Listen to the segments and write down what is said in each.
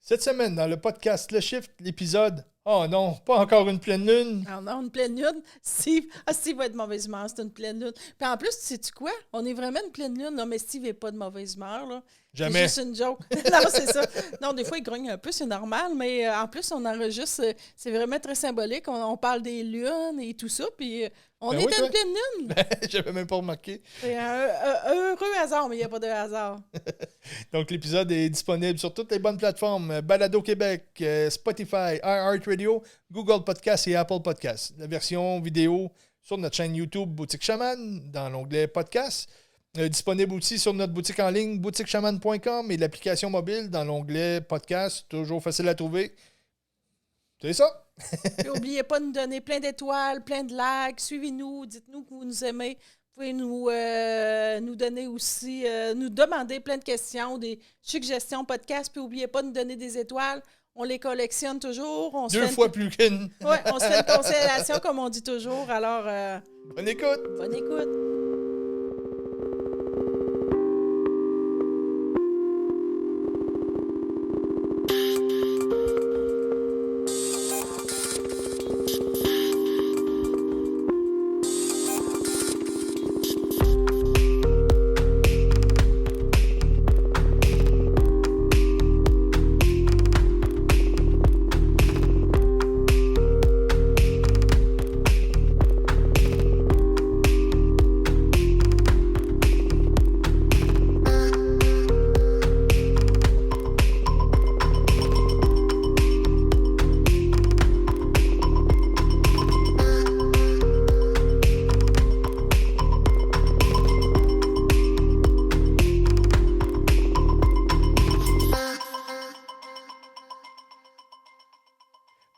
Cette semaine, dans le podcast Le Shift, l'épisode « Oh non, pas encore une pleine lune! » Ah non, une pleine lune. Steve va être de mauvaise humeur, c'est une pleine lune. Puis en plus, sais-tu quoi? On est vraiment une pleine lune. Non, mais Steve n'est pas de mauvaise humeur, là. Jamais. C'est juste une joke. Non, c'est ça. Non, des fois, il grogne un peu, c'est normal, mais en plus, on enregistre, c'est vraiment très symbolique. On parle des lunes et tout ça, puis on Ben est oui, à toi. une pleine lune. J'avais même pas remarqué. C'est un heureux hasard, mais il n'y a pas de hasard. Donc, l'épisode est disponible sur toutes les bonnes plateformes. Balado Québec, Spotify, iHeartRadio, Google Podcasts et Apple Podcasts. La version vidéo sur notre chaîne YouTube Boutique Chaman, dans l'onglet Podcasts. Disponible aussi sur notre boutique en ligne, boutiquechaman.com, et l'application mobile dans l'onglet Podcast, toujours facile à trouver. C'est ça. Puis n'oubliez pas de nous donner plein d'étoiles, plein de likes. Suivez-nous, dites-nous que vous nous aimez. Vous pouvez nous donner aussi, nous demander plein de questions, des suggestions podcast. Puis n'oubliez pas de nous donner des étoiles. On les collectionne toujours. Deux fois plus qu'une. Oui, on se fait une constellation, comme on dit toujours. Alors, Bonne écoute. bonne écoute.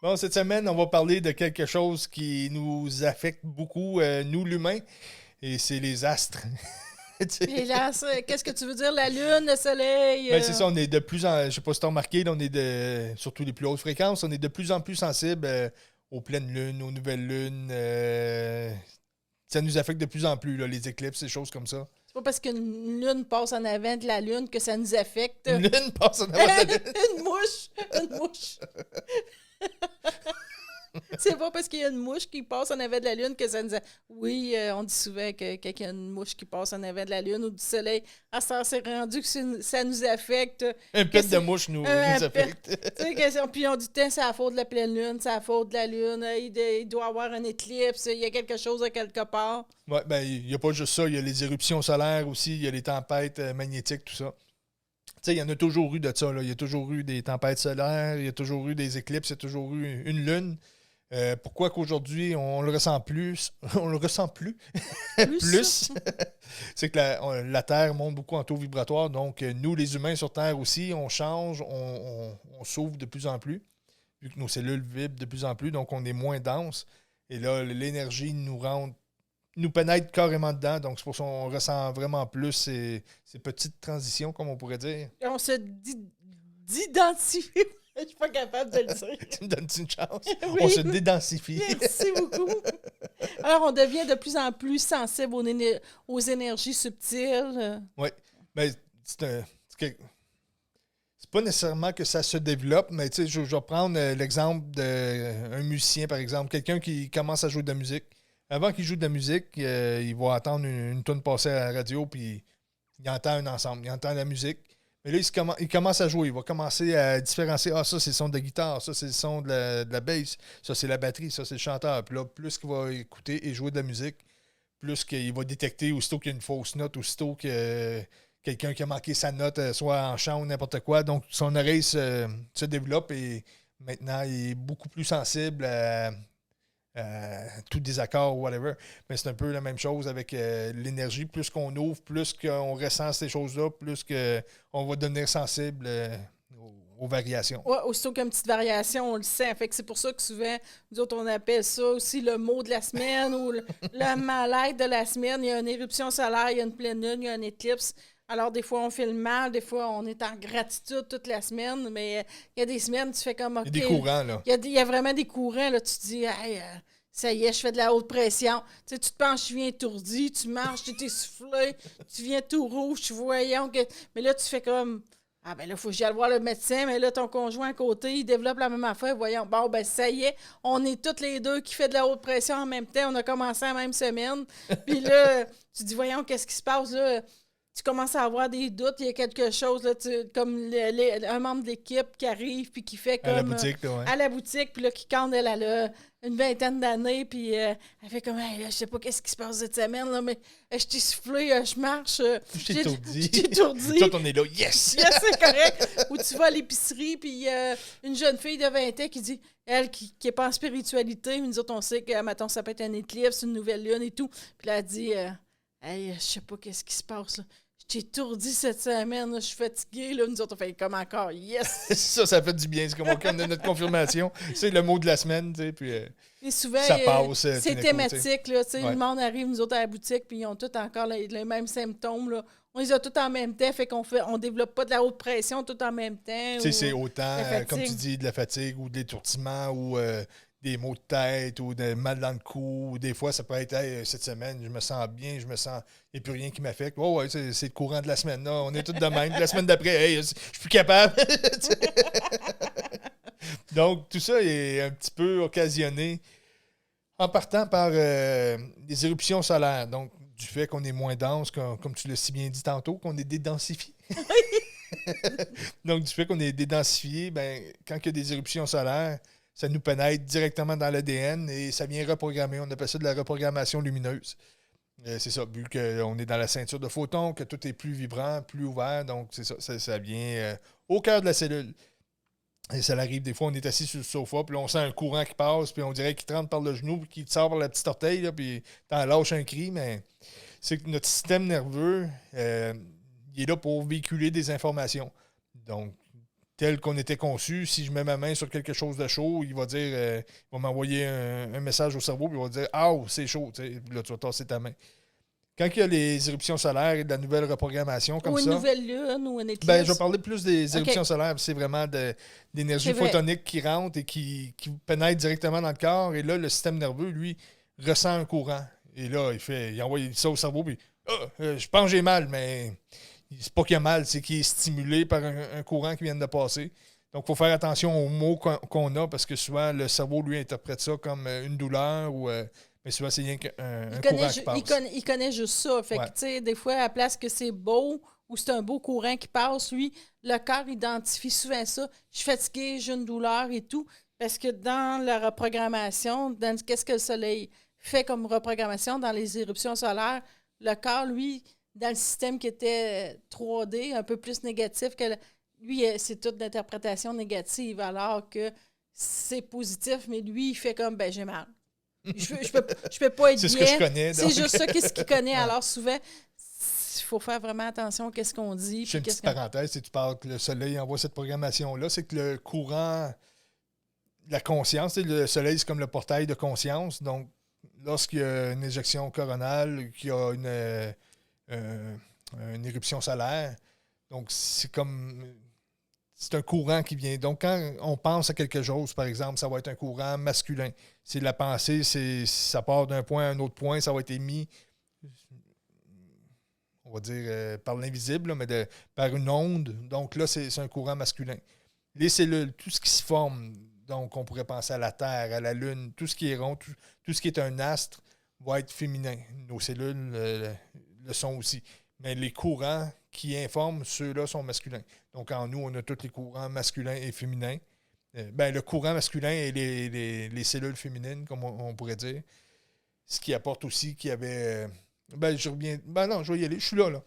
Bon, cette semaine, on va parler de quelque chose qui nous affecte beaucoup, nous l'humain, et c'est les astres. Tu sais. Et là, qu'est-ce que tu veux dire? La lune, le soleil? Ben, c'est ça, on est de plus en... Je sais pas si tu as remarqué, là, on est surtout les plus hautes fréquences, on est de plus en plus sensible aux pleines lunes, aux nouvelles lunes. Ça nous affecte de plus en plus, là, les éclipses, ces choses comme ça. C'est pas parce qu'une lune passe en avant de la lune que ça nous affecte. Une lune passe en avant de la lune. Une mouche. C'est pas parce qu'il y a une mouche qui passe en avant de la lune que ça nous... Oui, on dit souvent que quand il y a une mouche qui passe en avant de la lune ou du soleil, ça s'est rendu que ça nous affecte. Un pet de mouche nous affecte. Puis on dit, c'est la faute de la pleine lune, c'est la faute de la lune, il doit y avoir un éclipse, il y a quelque chose à quelque part. Ouais, ben, il n'y a pas juste ça, il y a les éruptions solaires aussi, il y a les tempêtes magnétiques, tout ça. Tu sais, il y en a toujours eu de ça, là. Il y a toujours eu des tempêtes solaires, il y a toujours eu des éclipses, il y a toujours eu une lune. Pourquoi qu'aujourd'hui, on le ressent plus? On le ressent plus? Plus? C'est que la Terre monte beaucoup en taux vibratoire, donc nous, les humains sur Terre aussi, on change, on s'ouvre de plus en plus, vu que nos cellules vibrent de plus en plus, donc on est moins dense. Et là, l'énergie nous pénètre carrément dedans, donc c'est pour ça qu'on ressent vraiment plus ces petites transitions, comme on pourrait dire. On se d'identifie. Je suis pas capable de le dire. Tu me donnes une chance? Oui. On se dédensifie. Merci beaucoup. Alors, on devient de plus en plus sensible aux énergies subtiles. Oui. Ben, c'est pas nécessairement que ça se développe, mais tu sais, je vais prendre l'exemple d'un musicien, par exemple, quelqu'un qui commence à jouer de la musique. Avant qu'il joue de la musique, il va attendre une toune passer à la radio, puis il entend un ensemble, il entend la musique. Mais là, il commence à jouer. Il va commencer à différencier. Ah, ça, c'est le son de la guitare. Ça, c'est le son de la bass. Ça, c'est la batterie. Ça, c'est le chanteur. Puis là, plus qu'il va écouter et jouer de la musique, plus qu'il va détecter aussitôt qu'il y a une fausse note, aussitôt que quelqu'un qui a manqué sa note, soit en chant ou n'importe quoi. Donc, son oreille se développe et maintenant, il est beaucoup plus sensible à tout désaccord ou whatever. Mais c'est un peu la même chose avec l'énergie. Plus qu'on ouvre, plus qu'on ressent ces choses-là, plus qu'on va devenir sensible aux variations. Oui, aussitôt qu'une petite variation, on le sent. Fait que c'est pour ça que souvent, nous autres, on appelle ça aussi le mot de la semaine ou le mal-être de la semaine. Il y a une éruption solaire, il y a une pleine lune, il y a un éclipse. Alors, des fois, on fait le mal, des fois, on est en gratitude toute la semaine, mais il y a des semaines, tu fais comme... OK, il y a des courants, là. Il y a vraiment des courants, là. Tu te dis, hey, ça y est, je fais de la haute pression. Tu sais, tu te penches, tu viens étourdi, tu marches, tu t'es soufflé, tu viens tout rouge, tu voyons que... Mais là, tu fais comme... Ah, ben là, il faut que j'aille voir le médecin, mais là, ton conjoint à côté, il développe la même affaire. Voyons, bon, ben ça y est, on est toutes les deux qui fait de la haute pression en même temps. On a commencé la même semaine. Puis là, tu dis, voyons, qu'est-ce qui se passe là? Tu commences à avoir des doutes, il y a quelque chose, là, comme un membre de l'équipe qui arrive puis qui fait comme... À la boutique, là, ouais. À la boutique, puis là, qui compte, elle a une vingtaine d'années, puis elle fait comme, hey, là, je sais pas qu'est-ce qui se passe cette semaine, là, mais je t'ai soufflé, je marche. Je t'ai étourdi. Je t'ai étourdi. Toi, on est là, yes! Yes, c'est correct. Ou tu vas à l'épicerie, puis il y a une jeune fille de 20 ans qui dit, elle, qui est pas en spiritualité, mais nous autres, on sait que, mettons, ça peut être un éclipse, une nouvelle lune et tout. Puis là, elle dit, hey, je sais pas qu'est-ce qui se passe, là. Je t'ai étourdi cette semaine, là, je suis fatiguée. Là. Nous autres, on fait comme encore, yes! ça fait du bien. C'est comme on donne notre confirmation. C'est le mot de la semaine, tu sais, puis et souvent, ça passe. c'est thématique, là, tu sais, ouais. Le monde arrive, nous autres, à la boutique, puis ils ont tous encore les mêmes symptômes, là. On les a tous en même temps, fait on développe pas de la haute pression tout en même temps. Tu sais, c'est autant, comme tu dis, de la fatigue ou de l'étourdissement ou des maux de tête ou de mal dans le cou. Ou des fois, ça peut être hey, cette semaine, je me sens bien, il n'y a plus rien qui m'affecte. Oh, ouais, c'est le courant de la semaine. Là. On est tous de même. La semaine d'après, hey, je suis plus capable. Donc, tout ça est un petit peu occasionné en partant par des éruptions solaires. Donc, du fait qu'on est moins dense, comme tu l'as si bien dit tantôt, qu'on est dédensifié. Donc, du fait qu'on est dédensifié, ben, quand il y a des éruptions solaires, ça nous pénètre directement dans l'ADN et ça vient reprogrammer. On appelle ça de la reprogrammation lumineuse. C'est ça, vu qu'on est dans la ceinture de photons, que tout est plus vibrant, plus ouvert. Donc, c'est ça vient au cœur de la cellule. Et ça arrive, des fois, on est assis sur le sofa, puis là, on sent un courant qui passe, puis on dirait qu'il te rentre par le genou, puis qu'il te sort par la petite orteille, là, puis t'en lâches un cri, mais c'est que notre système nerveux, il est là pour véhiculer des informations. Donc, tel qu'on était conçu, si je mets ma main sur quelque chose de chaud, il va dire, il va m'envoyer un message au cerveau, puis il va dire « Ah, c'est chaud », puis là, tu vas tasser ta main. Quand il y a les éruptions solaires et de la nouvelle reprogrammation comme ça... Ou une nouvelle lune ou un éclipse. Ben, je vais parler plus des éruptions solaires. C'est vraiment d'énergie C'est vrai. photonique qui rentre et qui pénètre directement dans le corps. Et là, le système nerveux, lui, ressent un courant. Et là, il envoie ça au cerveau, puis je pense que j'ai mal, mais c'est pas qu'il y a mal, c'est qu'il est stimulé par un courant qui vient de passer. Donc, il faut faire attention aux mots qu'on a, parce que souvent, le cerveau, lui, interprète ça comme une douleur ou... mais souvent, c'est rien qu'un courant qui passe. Il connaît juste ça. Fait que, tu sais, des fois, à la place que c'est beau ou c'est un beau courant qui passe, lui, le corps identifie souvent ça. Je suis fatiguée, j'ai une douleur et tout. Parce que dans la reprogrammation, qu'est-ce que le soleil fait comme reprogrammation dans les éruptions solaires, le corps, lui, dans le système qui était 3D, un peu plus négatif, lui, c'est toute l'interprétation négative, alors que c'est positif, mais lui, il fait comme, ben j'ai mal. Je peux pas être c'est bien. Ce que je connais. C'est juste ça, qu'est-ce qu'il connaît. Ouais. Alors, souvent, il faut faire vraiment attention à ce qu'on dit. Je fais une petite parenthèse. Si tu parles que le soleil envoie cette programmation-là, c'est que le courant, la conscience, le soleil, c'est comme le portail de conscience. Donc, lorsqu'il y a une éjection coronale, qu'il y a une éruption solaire, donc c'est comme... C'est un courant qui vient. Donc, quand on pense à quelque chose, par exemple, ça va être un courant masculin. C'est la pensée, ça part d'un point à un autre point, ça va être émis, on va dire, par l'invisible, là, mais par une onde. Donc là, c'est un courant masculin. Les cellules, tout ce qui se forme, donc on pourrait penser à la Terre, à la Lune, tout ce qui est rond, tout ce qui est un astre va être féminin. Nos cellules le sont aussi. Mais les courants qui informent, ceux-là sont masculins. Donc, en nous, on a tous les courants masculins et féminins. Le courant masculin et les cellules féminines, comme on pourrait dire. Ce qui apporte aussi qu'il y avait... je reviens... non, je vais y aller. Je suis là.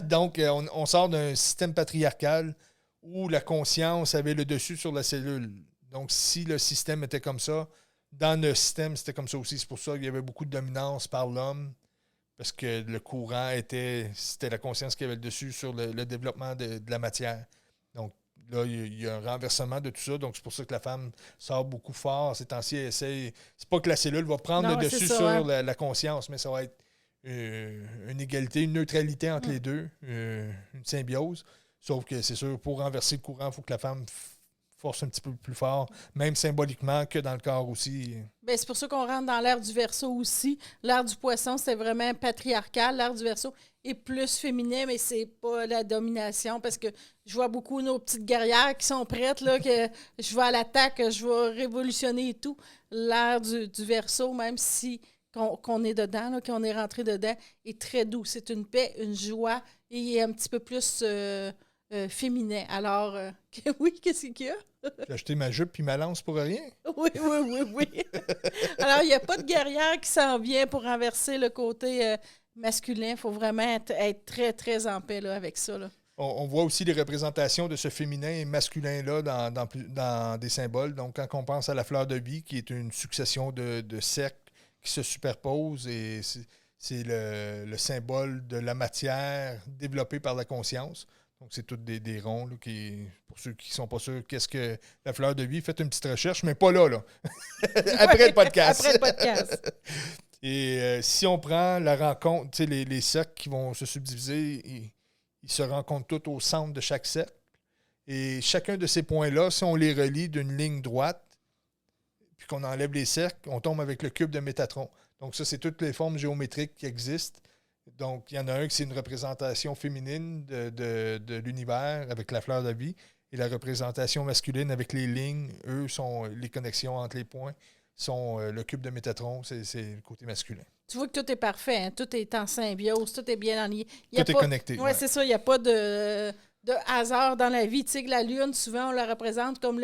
Donc, on sort d'un système patriarcal où la conscience avait le dessus sur la cellule. Donc, si le système était comme ça, dans le système, c'était comme ça aussi. C'est pour ça qu'il y avait beaucoup de dominance par l'homme. Parce que le courant c'était la conscience qui avait le dessus sur le développement de la matière. Donc là, il y a un renversement de tout ça. Donc c'est pour ça que la femme sort beaucoup fort. Ces temps-ci, elle essaie. C'est pas que la cellule va prendre le dessus sur la conscience, mais ça va être une égalité, une neutralité entre les deux, une symbiose. Sauf que c'est sûr, pour renverser le courant, il faut que la femme force un petit peu plus fort, même symboliquement que dans le corps aussi. Ben, c'est pour ça qu'on rentre dans l'ère du Verseau aussi. L'ère du Poisson, c'était vraiment patriarcal. L'ère du Verseau est plus féminin, mais c'est pas la domination parce que je vois beaucoup nos petites guerrières qui sont prêtes, là, que je vais à l'attaque, je vais révolutionner et tout. L'ère du Verseau, même si qu'on est dedans, là, qu'on est rentré dedans, est très doux. C'est une paix, une joie et il est un petit peu plus féminin. Alors, oui, qu'est-ce qu'il y a? J'ai acheté ma jupe puis ma lance pour rien. Oui, oui, oui, oui. Alors, il n'y a pas de guerrière qui s'en vient pour renverser le côté masculin. Il faut vraiment être très, très en paix là, avec ça. Là. On voit aussi les représentations de ce féminin et masculin-là dans des symboles. Donc, quand on pense à la fleur de vie, qui est une succession de cercles qui se superposent, et c'est le symbole de la matière développée par la conscience. Donc, c'est toutes des ronds. Là, pour ceux qui ne sont pas sûrs, qu'est-ce que la fleur de vie? Faites une petite recherche, mais pas là. Après le podcast. Après le podcast. Et si on prend la rencontre, tu sais, les cercles qui vont se subdiviser, ils se rencontrent tous au centre de chaque cercle. Et chacun de ces points-là, si on les relie d'une ligne droite, puis qu'on enlève les cercles, on tombe avec le cube de Métatron. Donc, ça, c'est toutes les formes géométriques qui existent. Donc, il y en a un qui c'est une représentation féminine de l'univers avec la fleur de vie et la représentation masculine avec les lignes, eux, sont les connexions entre les points, sont le cube de Métatron, c'est le côté masculin. Tu vois que tout est parfait, hein? Tout est en symbiose, tout est bien en lien. Tout est connecté. Oui, c'est ça, il n'y a pas de hasard dans la vie. Tu sais que la Lune, souvent, on la représente comme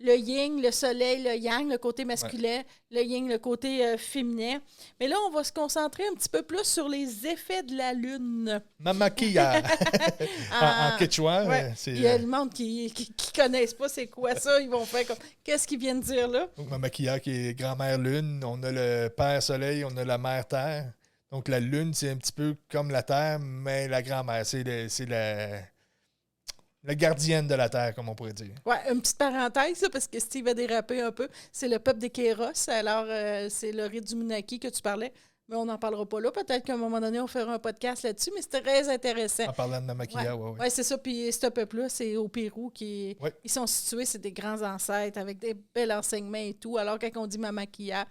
le yin, le soleil, le yang, le côté masculin, le yin, le côté féminin. Mais là, on va se concentrer un petit peu plus sur les effets de la Lune. Mamakia. en quechua, c'est... Il y a le monde qui ne connaissent pas c'est quoi ça. Ils vont faire comme... Qu'est-ce qu'ils viennent dire là? Donc, Mamakia, qui est grand-mère Lune. On a le père Soleil, on a la mère Terre. Donc, la Lune, c'est un petit peu comme la Terre, mais la grand-mère, c'est la gardienne de la Terre, comme on pourrait dire. Oui, une petite parenthèse, là, parce que Steve a dérapé un peu. C'est le peuple des Kéros. Alors, c'est le rite du Munaki que tu parlais. Mais on n'en parlera pas là. Peut-être qu'à un moment donné, on fera un podcast là-dessus, mais c'est très intéressant. En parlant de Namakia, oui. Oui, c'est ça. Puis ce peuple-là, c'est au Pérou. Ils sont situés, c'est des grands ancêtres avec des bels enseignements et tout. Alors, quand on dit Mamakia,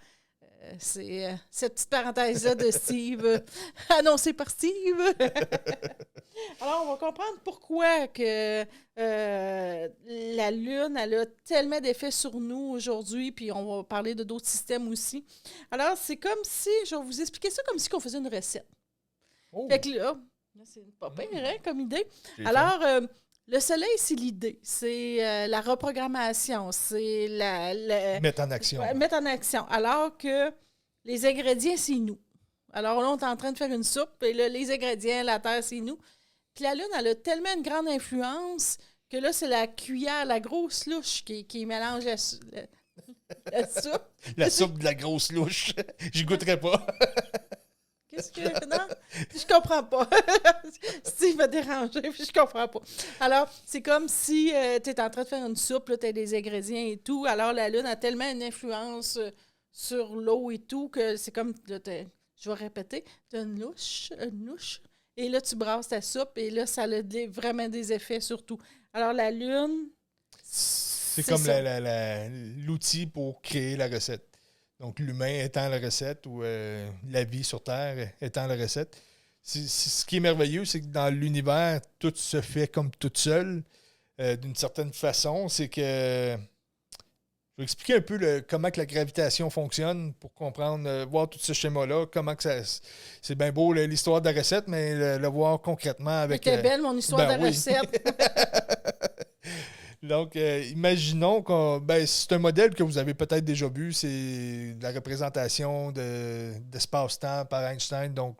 c'est cette petite parenthèse-là de Steve, annoncée par Steve. Alors, on va comprendre pourquoi que la Lune, elle a tellement d'effets sur nous aujourd'hui, puis on va parler de d'autres systèmes aussi. Alors, c'est comme si, je vais vous expliquer ça comme si on faisait une recette. Oh. Fait que là c'est pas pire, hein, comme idée. Alors, le soleil, c'est l'idée. C'est la reprogrammation. C'est mettre en action. Mettre en action. Alors que les ingrédients, c'est nous. Alors là, on est en train de faire une soupe, et là, les ingrédients, la terre, c'est nous. Puis la Lune, elle a tellement une grande influence que là, c'est la cuillère, la grosse louche qui mélange la soupe. La soupe de la grosse louche. J'y goûterais pas. Qu'est-ce que... Non, je comprends pas. Steve m'a dérangé, puis je comprends pas. Alors, c'est comme si tu es en train de faire une soupe, tu as des ingrédients et tout. Alors, la Lune a tellement une influence sur l'eau et tout que c'est comme... je vais répéter. Tu as une louche, et là, tu brasses ta soupe, et là, ça a vraiment des effets sur tout. Alors, la Lune... C'est comme l'outil pour créer la recette. Donc, l'humain étant la recette ou la vie sur Terre étant la recette. Ce qui est merveilleux, c'est que dans l'univers, tout se fait comme tout seul, d'une certaine façon. C'est que... Je vais expliquer un peu comment que la gravitation fonctionne pour comprendre, voir tout ce schéma-là, comment que ça... C'est bien beau l'histoire de la recette, mais le voir concrètement avec... C'était belle, mon histoire de recette. Donc, imaginons que c'est un modèle que vous avez peut-être déjà vu, c'est la représentation d'espace-temps par Einstein. Donc,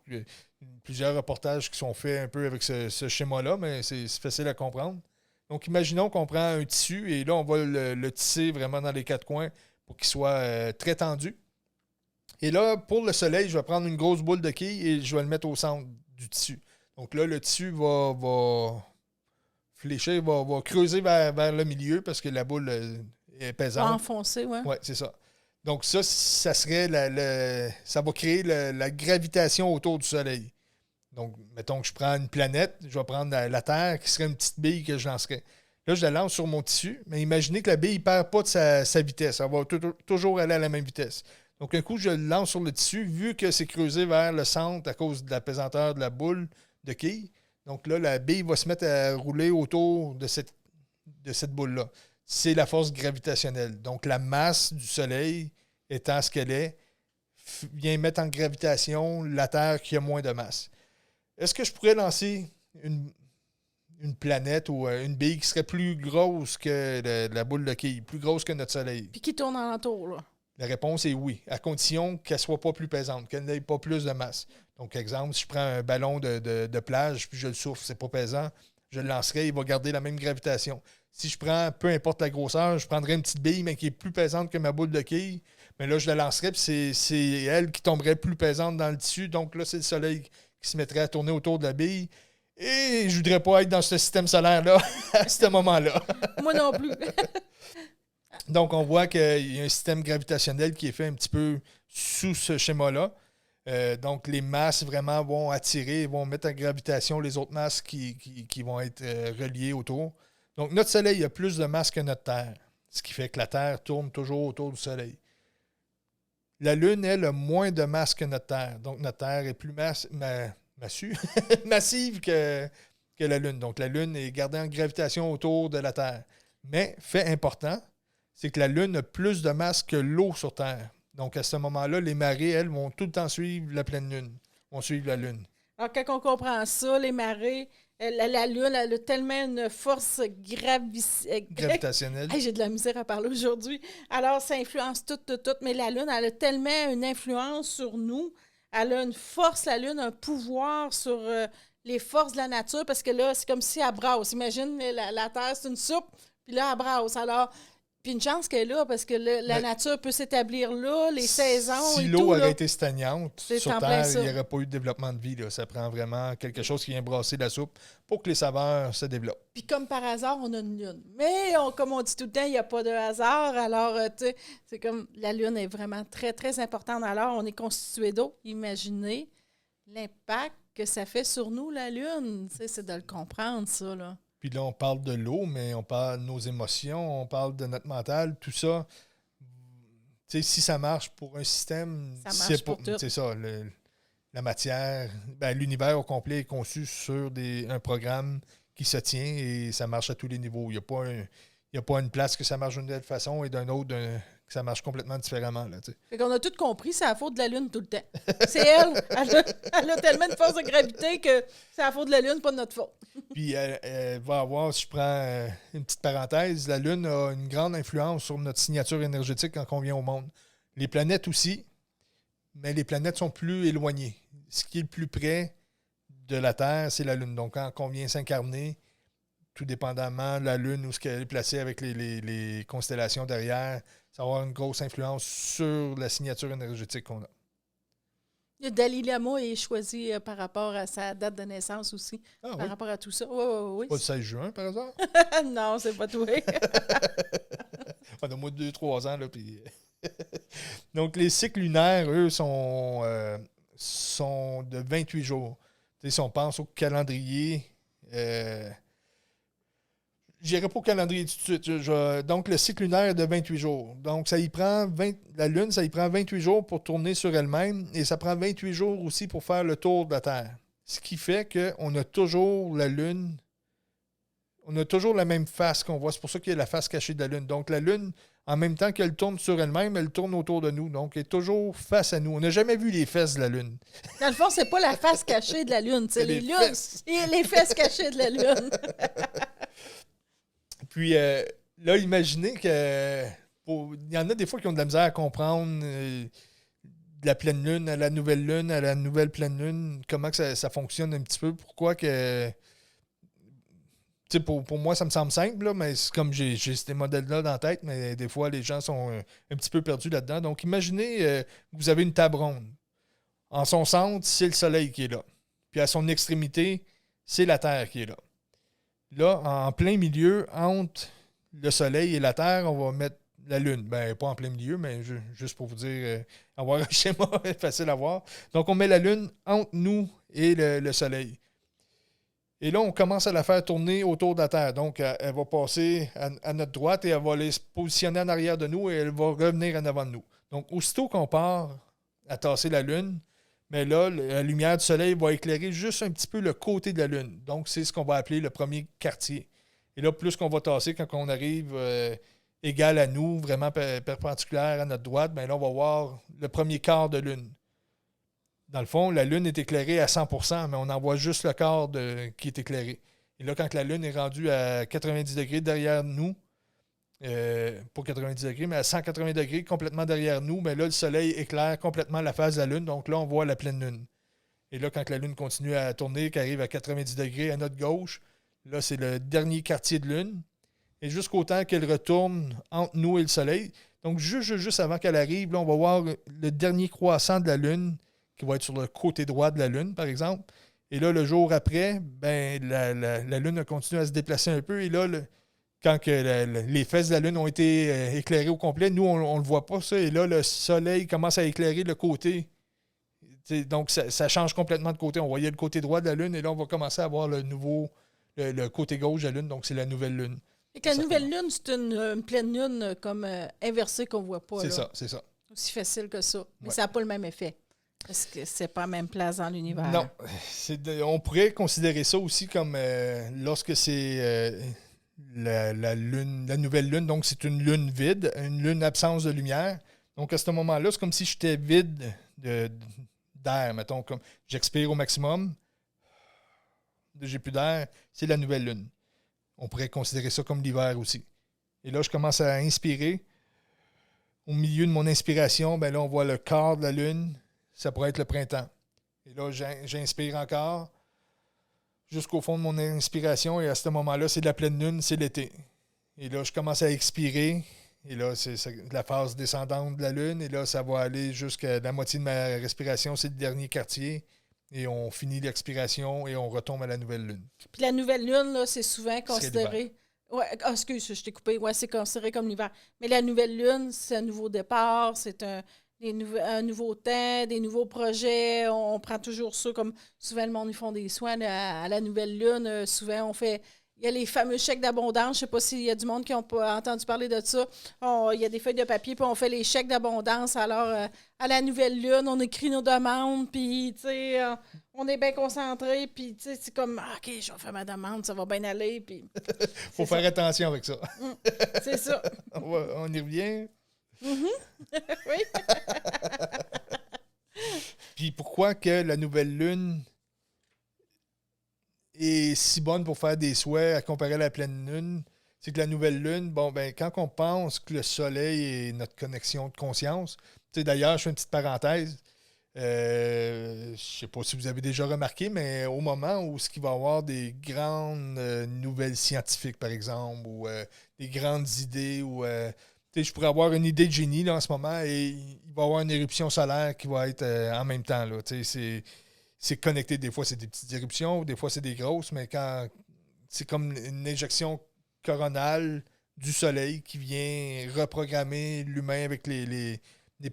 plusieurs reportages qui sont faits un peu avec ce schéma-là, mais c'est facile à comprendre. Donc, imaginons qu'on prend un tissu et là, on va le tisser vraiment dans les quatre coins pour qu'il soit très tendu. Et là, pour le soleil, je vais prendre une grosse boule de quilles et je vais le mettre au centre du tissu. Donc là, le tissu va fléchir, va creuser vers le milieu parce que la boule est pesante. Va enfoncer, oui. Oui, c'est ça. Donc ça serait ça va créer la gravitation autour du soleil. Donc, mettons que je prends une planète, je vais prendre la Terre qui serait une petite bille que je lancerais. Là, je la lance sur mon tissu, mais imaginez que la bille ne perd pas de sa vitesse. Elle va toujours aller à la même vitesse. Donc, un coup, je le lance sur le tissu, vu que c'est creusé vers le centre à cause de la pesanteur de la boule de quille. Donc là, la bille va se mettre à rouler autour de cette boule-là. C'est la force gravitationnelle. Donc, la masse du Soleil, étant ce qu'elle est, vient mettre en gravitation la Terre qui a moins de masse. Est-ce que je pourrais lancer une planète ou une bille qui serait plus grosse que la boule de quille, plus grosse que notre Soleil? Puis qui tourne alentour, là. La réponse est oui, à condition qu'elle ne soit pas plus pesante, qu'elle n'ait pas plus de masse. Donc, exemple, si je prends un ballon de plage puis je le souffle, c'est pas pesant, je le lancerai, il va garder la même gravitation. Si je prends, peu importe la grosseur, je prendrais une petite bille, mais qui est plus pesante que ma boule de quille, mais là, je la lancerai, puis c'est elle qui tomberait plus pesante dans le tissu. Donc là, c'est le Soleil qui se mettrait à tourner autour de la bille. Et je ne voudrais pas être dans ce système solaire-là à ce moment-là. Moi non plus. Donc, on voit qu'il y a un système gravitationnel qui est fait un petit peu sous ce schéma-là. Donc, les masses vraiment vont attirer, vont mettre en gravitation les autres masses qui vont être reliées autour. Donc, notre Soleil a plus de masse que notre Terre, ce qui fait que la Terre tourne toujours autour du Soleil. La Lune, elle, a moins de masse que notre Terre. Donc, notre Terre est plus massive que la Lune. Donc, la Lune est gardée en gravitation autour de la Terre. Mais, fait important, c'est que la Lune a plus de masse que l'eau sur Terre. Donc, à ce moment-là, les marées, elles, vont tout le temps suivre la pleine Lune, vont suivre la Lune. Alors, quand on comprend ça, les marées, la Lune, elle a tellement une force Gravitationnelle. Hey, j'ai de la misère à parler aujourd'hui. Alors, ça influence tout. Mais la Lune, elle a tellement une influence sur nous. Elle a une force, la Lune, un pouvoir sur les forces de la nature, parce que là, c'est comme si elle brasse. Imagine, la Terre, c'est une soupe, puis là, elle brasse. Alors, puis une chance qu'elle est là, parce que la nature peut s'établir là, les saisons si et tout. Si l'eau aurait aurait été stagnante sur Terre, il n'y ça. aurait pas eu de développement de vie. Là. Ça prend vraiment quelque chose qui vient brasser la soupe pour que les saveurs se développent. Puis comme par hasard, on a une lune. Mais comme on dit tout le temps, il n'y a pas de hasard. Alors, tu sais, c'est comme la lune est vraiment très, très importante. Alors, on est constitué d'eau. Imaginez l'impact que ça fait sur nous, la lune. Tu sais, c'est de le comprendre, ça, là. Puis là, on parle de l'eau, mais on parle de nos émotions, on parle de notre mental, tout ça. Tu sais, si ça marche pour un système, ça marche pour tout. C'est ça, la matière, l'univers au complet est conçu sur un programme qui se tient et ça marche à tous les niveaux. Il n'y a pas une place que ça marche d'une telle façon et d'un autre que ça marche complètement différemment. Là, fait qu'on a tout compris, c'est la faute de la Lune tout le temps. C'est elle. Elle a tellement de force de gravité que c'est la faute de la Lune, pas de notre faute. Puis elle va avoir, si je prends une petite parenthèse, la Lune a une grande influence sur notre signature énergétique quand on vient au monde. Les planètes aussi, mais les planètes sont plus éloignées. Ce qui est le plus près de la Terre, c'est la Lune. Donc, quand on vient s'incarner, tout dépendamment de la Lune, où ce qu'elle est placée avec les constellations derrière, ça va avoir une grosse influence sur la signature énergétique qu'on a. Le Dalai Lama est choisi par rapport à sa date de naissance aussi, par rapport à tout ça. Oui. Pas le 16 juin, par hasard? Non, c'est pas tout. On a moins de 2-3 ans, là, puis... Donc, les cycles lunaires, eux, sont de 28 jours. Tu sais, si on pense au calendrier... Je n'irai pas au calendrier tout de suite. Donc, le cycle lunaire est de 28 jours. Donc, la Lune, ça y prend 28 jours pour tourner sur elle-même et ça prend 28 jours aussi pour faire le tour de la Terre. Ce qui fait qu'on a toujours la Lune, on a toujours la même face qu'on voit. C'est pour ça qu'il y a la face cachée de la Lune. Donc, la Lune, en même temps qu'elle tourne sur elle-même, elle tourne autour de nous. Donc, elle est toujours face à nous. On n'a jamais vu les fesses de la Lune. Dans le fond, c'est pas la face cachée de la Lune. C'est les fesses cachées de la Lune. Puis là, imaginez que il y en a des fois qui ont de la misère à comprendre de la pleine lune à la nouvelle pleine lune, comment que ça fonctionne un petit peu. Pourquoi que... Tu sais, pour moi, ça me semble simple, là, mais c'est comme j'ai ces modèles-là dans la tête, mais des fois, les gens sont un petit peu perdus là-dedans. Donc, imaginez que vous avez une table ronde. En son centre, c'est le Soleil qui est là. Puis à son extrémité, c'est la Terre qui est là. Là, en plein milieu, entre le Soleil et la Terre, on va mettre la Lune. Ben, pas en plein milieu, mais juste pour vous dire, avoir un schéma facile à voir. Donc, on met la Lune entre nous et le Soleil. Et là, on commence à la faire tourner autour de la Terre. Donc, elle va passer à notre droite et elle va aller se positionner en arrière de nous et elle va revenir en avant de nous. Donc, aussitôt qu'on part à tasser la Lune, mais là, la lumière du Soleil va éclairer juste un petit peu le côté de la Lune. Donc, c'est ce qu'on va appeler le premier quartier. Et là, plus qu'on va tasser, quand on arrive égal à nous, vraiment perpendiculaire à notre droite, bien là, on va voir le premier quart de Lune. Dans le fond, la Lune est éclairée à 100%, mais on en voit juste le quart qui est éclairé. Et là, quand la Lune est rendue à 90 degrés derrière nous, pas 90 degrés, mais à 180 degrés, complètement derrière nous, mais là, le Soleil éclaire complètement la face de la Lune. Donc là, on voit la pleine Lune. Et là, quand la Lune continue à tourner, qu'elle arrive à 90 degrés à notre gauche, là, c'est le dernier quartier de Lune. Et jusqu'au temps qu'elle retourne entre nous et le Soleil. Donc, juste avant qu'elle arrive, là, on va voir le dernier croissant de la Lune qui va être sur le côté droit de la Lune, par exemple. Et là, le jour après, ben, la Lune a continué à se déplacer un peu. Et là, quand les fesses de la Lune ont été éclairées au complet, nous, on ne le voit pas, ça. Et là, le Soleil commence à éclairer le côté. Donc, ça change complètement de côté. On voyait le côté droit de la Lune, et là, on va commencer à voir le côté gauche de la Lune. Donc, c'est la nouvelle Lune. Et que la nouvelle Lune, c'est une pleine Lune comme inversée qu'on ne voit pas. C'est ça. Aussi facile que ça. Mais Ouais. ça n'a pas le même effet. Parce que c'est pas la même place dans l'univers. Non. On pourrait considérer ça aussi comme lorsque c'est la Lune, la nouvelle Lune, donc c'est une Lune vide, une Lune absence de lumière. Donc à ce moment-là, c'est comme si j'étais vide d'air, mettons, comme j'expire au maximum, j'ai plus d'air, c'est la nouvelle Lune. On pourrait considérer ça comme l'hiver aussi. Et là, je commence à inspirer. Au milieu de mon inspiration, ben là, on voit le quart de la Lune. Ça pourrait être le printemps. Et là, j'inspire encore jusqu'au fond de mon inspiration. Et à ce moment-là, c'est de la pleine Lune, c'est l'été. Et là, je commence à expirer. Et là, c'est la phase descendante de la Lune. Et là, ça va aller jusqu'à la moitié de ma respiration. C'est le dernier quartier. Et on finit l'expiration et on retombe à la nouvelle Lune. Puis la nouvelle Lune, là, c'est souvent considéré... Ouais, excuse, je t'ai coupé. Ouais, c'est considéré comme l'hiver. Mais la nouvelle Lune, c'est un nouveau départ, c'est un nouveau temps, des nouveaux projets. On prend toujours ça comme... Souvent, le monde, ils font des soins à la nouvelle Lune. Souvent, on fait... Il y a les fameux chèques d'abondance. Je ne sais pas s'il y a du monde qui n'a pas entendu parler de ça. Il y a des feuilles de papier, puis on fait les chèques d'abondance. Alors, à la nouvelle Lune, on écrit nos demandes, puis, tu sais, on est bien concentré, puis, tu sais, c'est comme, OK, je vais faire ma demande, ça va bien aller, puis... Faut faire attention avec ça. C'est ça. On y revient. Oui. Puis pourquoi que la nouvelle Lune est si bonne pour faire des souhaits à comparer à la pleine Lune? C'est que la nouvelle Lune, bon, ben quand on pense que le Soleil est notre connexion de conscience, tu sais, d'ailleurs, je fais une petite parenthèse, je ne sais pas si vous avez déjà remarqué, mais au moment où il va y avoir des grandes nouvelles scientifiques, par exemple, ou des grandes idées, ou je pourrais avoir une idée de génie là, en ce moment et il va y avoir une éruption solaire qui va être en même temps. Là, c'est connecté. Des fois, c'est des petites éruptions, des fois, c'est des grosses, mais quand c'est comme une injection coronale du Soleil qui vient reprogrammer l'humain avec les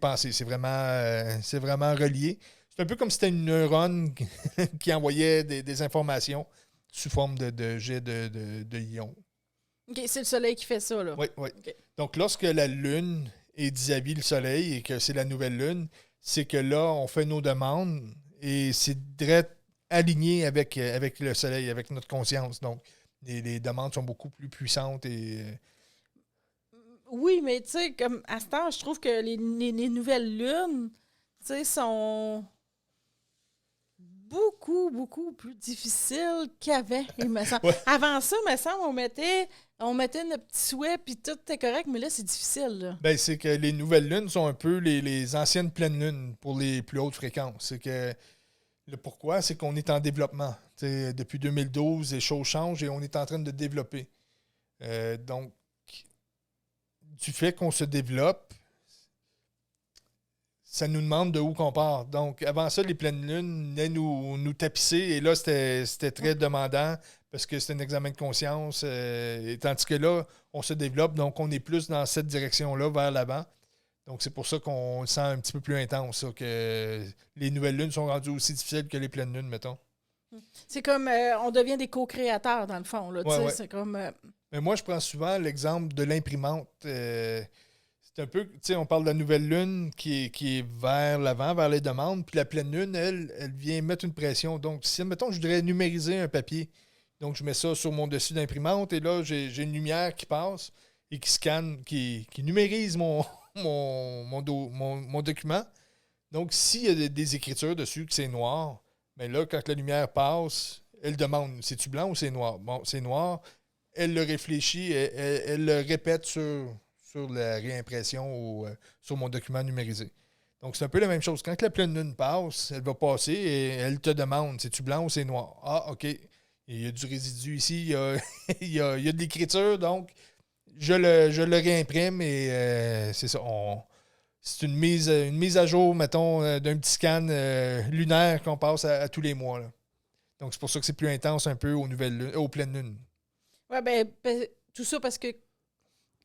pensées. C'est vraiment relié. C'est un peu comme si c'était une neurone qui envoyait des informations sous forme de jet de ions. OK, c'est le Soleil qui fait ça, là. Oui. Okay. Donc, lorsque la Lune est vis-à-vis le Soleil et que c'est la nouvelle Lune, c'est que là, on fait nos demandes et c'est direct aligné avec le Soleil, avec notre conscience. Donc, les demandes sont beaucoup plus puissantes et... Oui, mais tu sais, comme à ce temps, je trouve que les nouvelles lunes, tu sais, sont beaucoup plus difficiles qu'avant, il me semble. Ouais. Avant ça, il me semble, on mettait notre petit souhait, puis tout était correct, mais là, c'est difficile, là. Ben, c'est que les nouvelles lunes sont un peu les anciennes pleines lunes pour les plus hautes fréquences. C'est que le pourquoi, c'est qu'on est en développement. T'sais, depuis 2012, les choses changent et on est en train de développer. Donc, du fait qu'on se développe, ça nous demande de où qu'on part. Donc, avant ça, les pleines lunes venaient nous tapisser et là, c'était très demandant parce que c'est un examen de conscience. Et tandis que là, on se développe, donc on est plus dans cette direction-là, vers l'avant. Donc, c'est pour ça qu'on le sent un petit peu plus intense, ça, que les nouvelles lunes sont rendues aussi difficiles que les pleines lunes, mettons. C'est comme on devient des co-créateurs, dans le fond. Là, Ouais. C'est comme. Mais moi, je prends souvent l'exemple de l'imprimante. C'est un peu, tu sais, on parle de la nouvelle lune qui est vers l'avant, vers les demandes, puis la pleine lune, elle vient mettre une pression. Donc, si, mettons, je voudrais numériser un papier, donc je mets ça sur mon dessus d'imprimante, et là, j'ai une lumière qui passe et qui scanne, qui numérise mon document. Donc, s'il y a des écritures dessus, que c'est noir, bien là, quand la lumière passe, elle demande, c'est-tu blanc ou c'est noir? Bon, c'est noir. Elle le réfléchit, elle le répète sur la réimpression ou sur mon document numérisé. Donc, c'est un peu la même chose. Quand la pleine lune passe, elle va passer et elle te demande, c'est-tu blanc ou c'est noir? Ah, OK. Il y a du résidu ici, il y a de l'écriture, donc je le réimprime et c'est ça. C'est une mise à jour, mettons, d'un petit scan lunaire qu'on passe à tous les mois. Là. Donc, c'est pour ça que c'est plus intense un peu aux pleines lunes. Oui, bien, tout ça parce que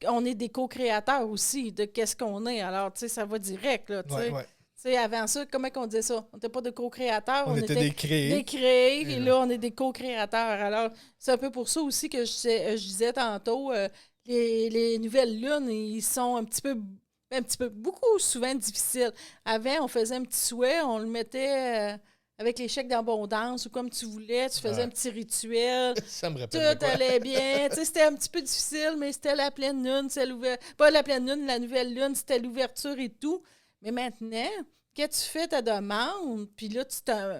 on est des co-créateurs aussi de qu'est-ce qu'on est. Alors, tu sais, ça va direct, là, tu sais. Ouais. Tu sais, avant ça, comment on disait ça? On n'était pas des co-créateurs, on était des créés. Des créés, et là, on est des co-créateurs. Alors, c'est un peu pour ça aussi que je disais tantôt, les nouvelles lunes, ils sont un petit peu, beaucoup souvent difficiles. Avant, on faisait un petit souhait, on le mettait avec les chèques d'abondance ou comme tu voulais, tu faisais un petit rituel. Ça me rappelle tout allait bien. Tu sais, c'était un petit peu difficile, mais c'était la pleine lune, pas la pleine lune, la nouvelle lune, c'était l'ouverture et tout. Mais maintenant, quand tu fais ta demande, puis là,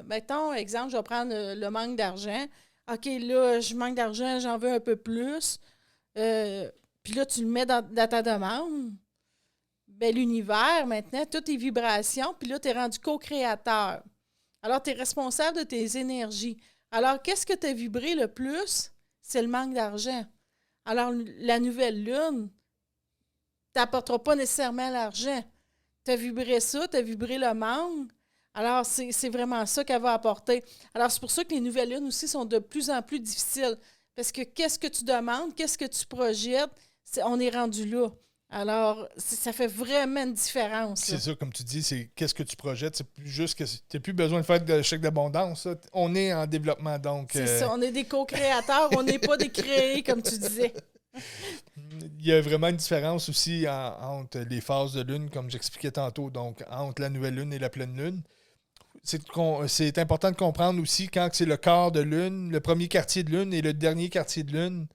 mettons, exemple, je vais prendre le manque d'argent. OK, là, je manque d'argent, j'en veux un peu plus. Puis là, tu le mets dans ta demande. Bien, l'univers, maintenant, toutes tes vibrations, puis là, tu es rendu co-créateur. Alors, tu es responsable de tes énergies. Alors, qu'est-ce que tu as vibré le plus? C'est le manque d'argent. Alors, la nouvelle lune t'apportera pas nécessairement l'argent. Tu as vibré ça, tu as vibré le manque. Alors, c'est vraiment ça qu'elle va apporter. Alors, c'est pour ça que les nouvelles lunes aussi sont de plus en plus difficiles. Parce que qu'est-ce que tu demandes, qu'est-ce que tu projettes, on est rendu là. Alors, ça fait vraiment une différence. C'est ça, comme tu dis, c'est qu'est-ce que tu projettes. C'est plus juste que tu n'as plus besoin de faire de chèque d'abondance. Ça. On est en développement, donc... C'est ça, on est des co-créateurs, on n'est pas des créés, comme tu disais. Il y a vraiment une différence aussi entre les phases de lune, comme j'expliquais tantôt, donc entre la nouvelle lune et la pleine lune. C'est important de comprendre aussi quand c'est le quart de lune, le premier quartier de lune et le dernier quartier de lune.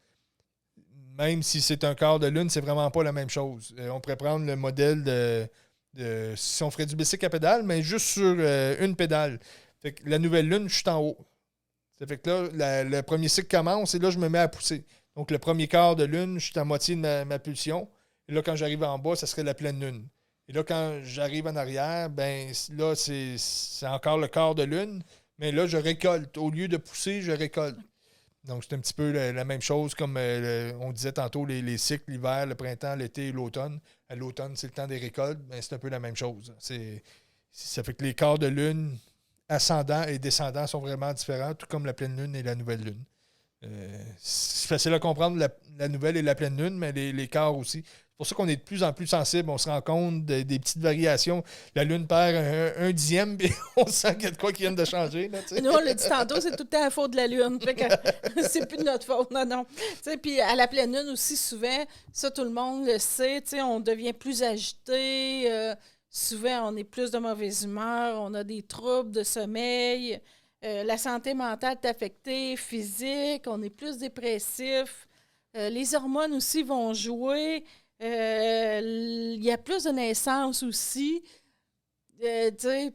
Même si c'est un quart de lune, c'est vraiment pas la même chose. On pourrait prendre le modèle de si on ferait du bicycle à pédale, mais juste sur une pédale. Fait que la nouvelle lune, je suis en haut. Ça fait que là, le premier cycle commence et là, je me mets à pousser. Donc, le premier quart de lune, je suis à moitié de ma pulsion. Et là, quand j'arrive en bas, ça serait la pleine lune. Et là, quand j'arrive en arrière, ben là, c'est encore le quart de lune. Mais là, je récolte. Au lieu de pousser, je récolte. Donc, c'est un petit peu la même chose comme on disait tantôt, les cycles, l'hiver, le printemps, l'été et l'automne. À l'automne, c'est le temps des récoltes. Ben, c'est un peu la même chose. Ça fait que les quarts de lune, ascendant et descendant, sont vraiment différents, tout comme la pleine lune et la nouvelle lune. C'est facile à comprendre la nouvelle et la pleine lune, mais les quarts aussi. C'est pour ça qu'on est de plus en plus sensible. On se rend compte des petites variations. La lune perd un dixième, puis on sent qu'il y a de quoi qui vient de changer. Là, nous, on l'a dit tantôt, c'est tout le temps la faute de la lune. Fait que c'est plus de notre faute. Non. Puis à la pleine lune aussi, souvent, ça, tout le monde le sait, on devient plus agité. Souvent, on est plus de mauvaise humeur. On a des troubles de sommeil. La santé mentale est affectée, physique. On est plus dépressif. Les hormones aussi vont jouer. Il y a plus de naissances aussi.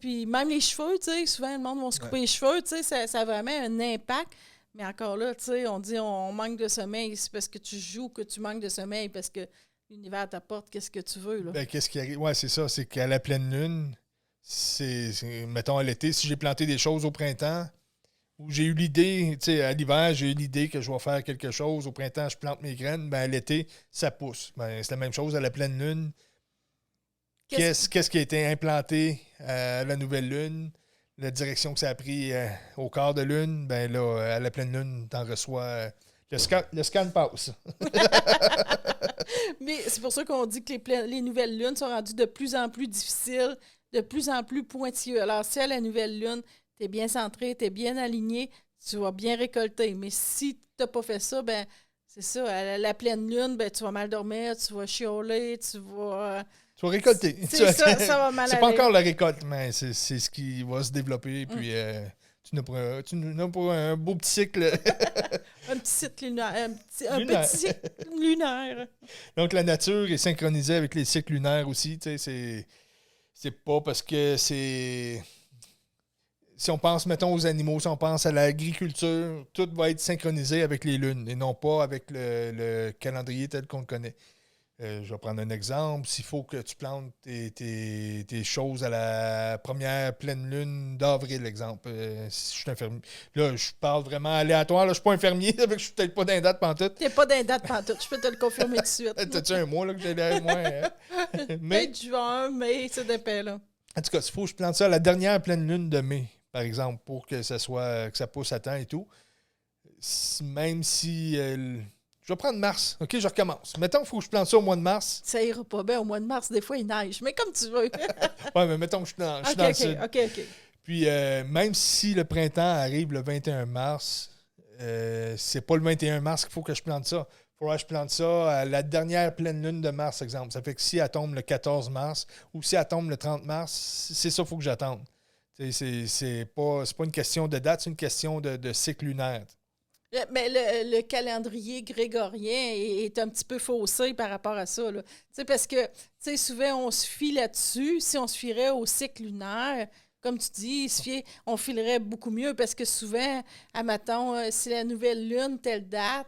Puis même les cheveux, souvent le monde va se couper les cheveux, ça a vraiment un impact. Mais encore là, on dit on manque de sommeil, c'est parce que tu joues que tu manques de sommeil, parce que l'univers t'apporte qu'est-ce que tu veux. Là. Ben, qu'est-ce qui arrive? Ouais, c'est ça, c'est qu'à la pleine lune, mettons à l'été, si j'ai planté des choses au printemps, où j'ai eu l'idée, à l'hiver, j'ai eu l'idée que je vais faire quelque chose. Au printemps, je plante mes graines. Ben, à l'été, ça pousse. Ben, c'est la même chose à la pleine lune. Qu'est-ce qui a été implanté à la nouvelle lune? La direction que ça a pris au quart de lune, ben là, à la pleine lune, t'en reçois... le scan passe. Mais c'est pour ça qu'on dit que les nouvelles lunes sont rendues de plus en plus difficiles, de plus en plus pointilleuses. Alors, si à la nouvelle lune, tu es bien centré, tu es bien aligné, tu vas bien récolter. Mais si tu n'as pas fait ça, ben c'est ça, à la pleine lune, ben tu vas mal dormir, tu vas chialer, tu vas... Tu vas récolter. C'est ça va mal C'est aller. pas encore la récolte, mais c'est ce qui va se développer. Puis tu n'as pas un beau petit cycle. Un petit cycle lunaire. Un Lunaire. petit cycle lunaire. Donc, la nature est synchronisée avec les cycles lunaires aussi. Tu sais, c'est pas parce que c'est... Si on pense, mettons, aux animaux, si on pense à l'agriculture, tout va être synchronisé avec les lunes et non pas avec le calendrier tel qu'on le connaît. Je vais prendre un exemple. S'il faut que tu plantes tes choses à la première pleine lune d'avril, exemple. Si je suis un fermier. Là, je parle vraiment aléatoire. Là, je suis pas un fermier, avec je suis peut-être pas d'un date pantoute. T'es pas d'un date pantoute, je peux te le confirmer tout de suite. T'as-tu un mois là, que j'ai derrière moi? Mais, Peut-être juin, mai, ça dépend, là. en tout cas, s'il faut que je plante ça à la dernière pleine lune de mai, par exemple, pour que ça pousse à temps et tout. Même si... je vais prendre mars. OK, je recommence. Mettons qu'il faut que je plante ça au mois de mars. Ça ira pas bien au mois de mars, des fois il neige, mais comme tu veux. Ouais, mais mettons que je suis dans le sud. OK. Puis, même si le printemps arrive le 21 mars, c'est pas le 21 mars qu'il faut que je plante ça. Il faudra que je plante ça à la dernière pleine lune de mars, exemple. Ça fait que si elle tombe le 14 mars ou si elle tombe le 30 mars, c'est ça qu'il faut que j'attende. C'est pas une question de date, c'est une question de cycle lunaire. Mais le calendrier grégorien est un petit peu faussé par rapport à ça. Là. Parce que souvent, on se fie là-dessus. Si on se fierait au cycle lunaire, comme tu dis, on filerait beaucoup mieux parce que souvent, admettons, si la nouvelle lune, telle date,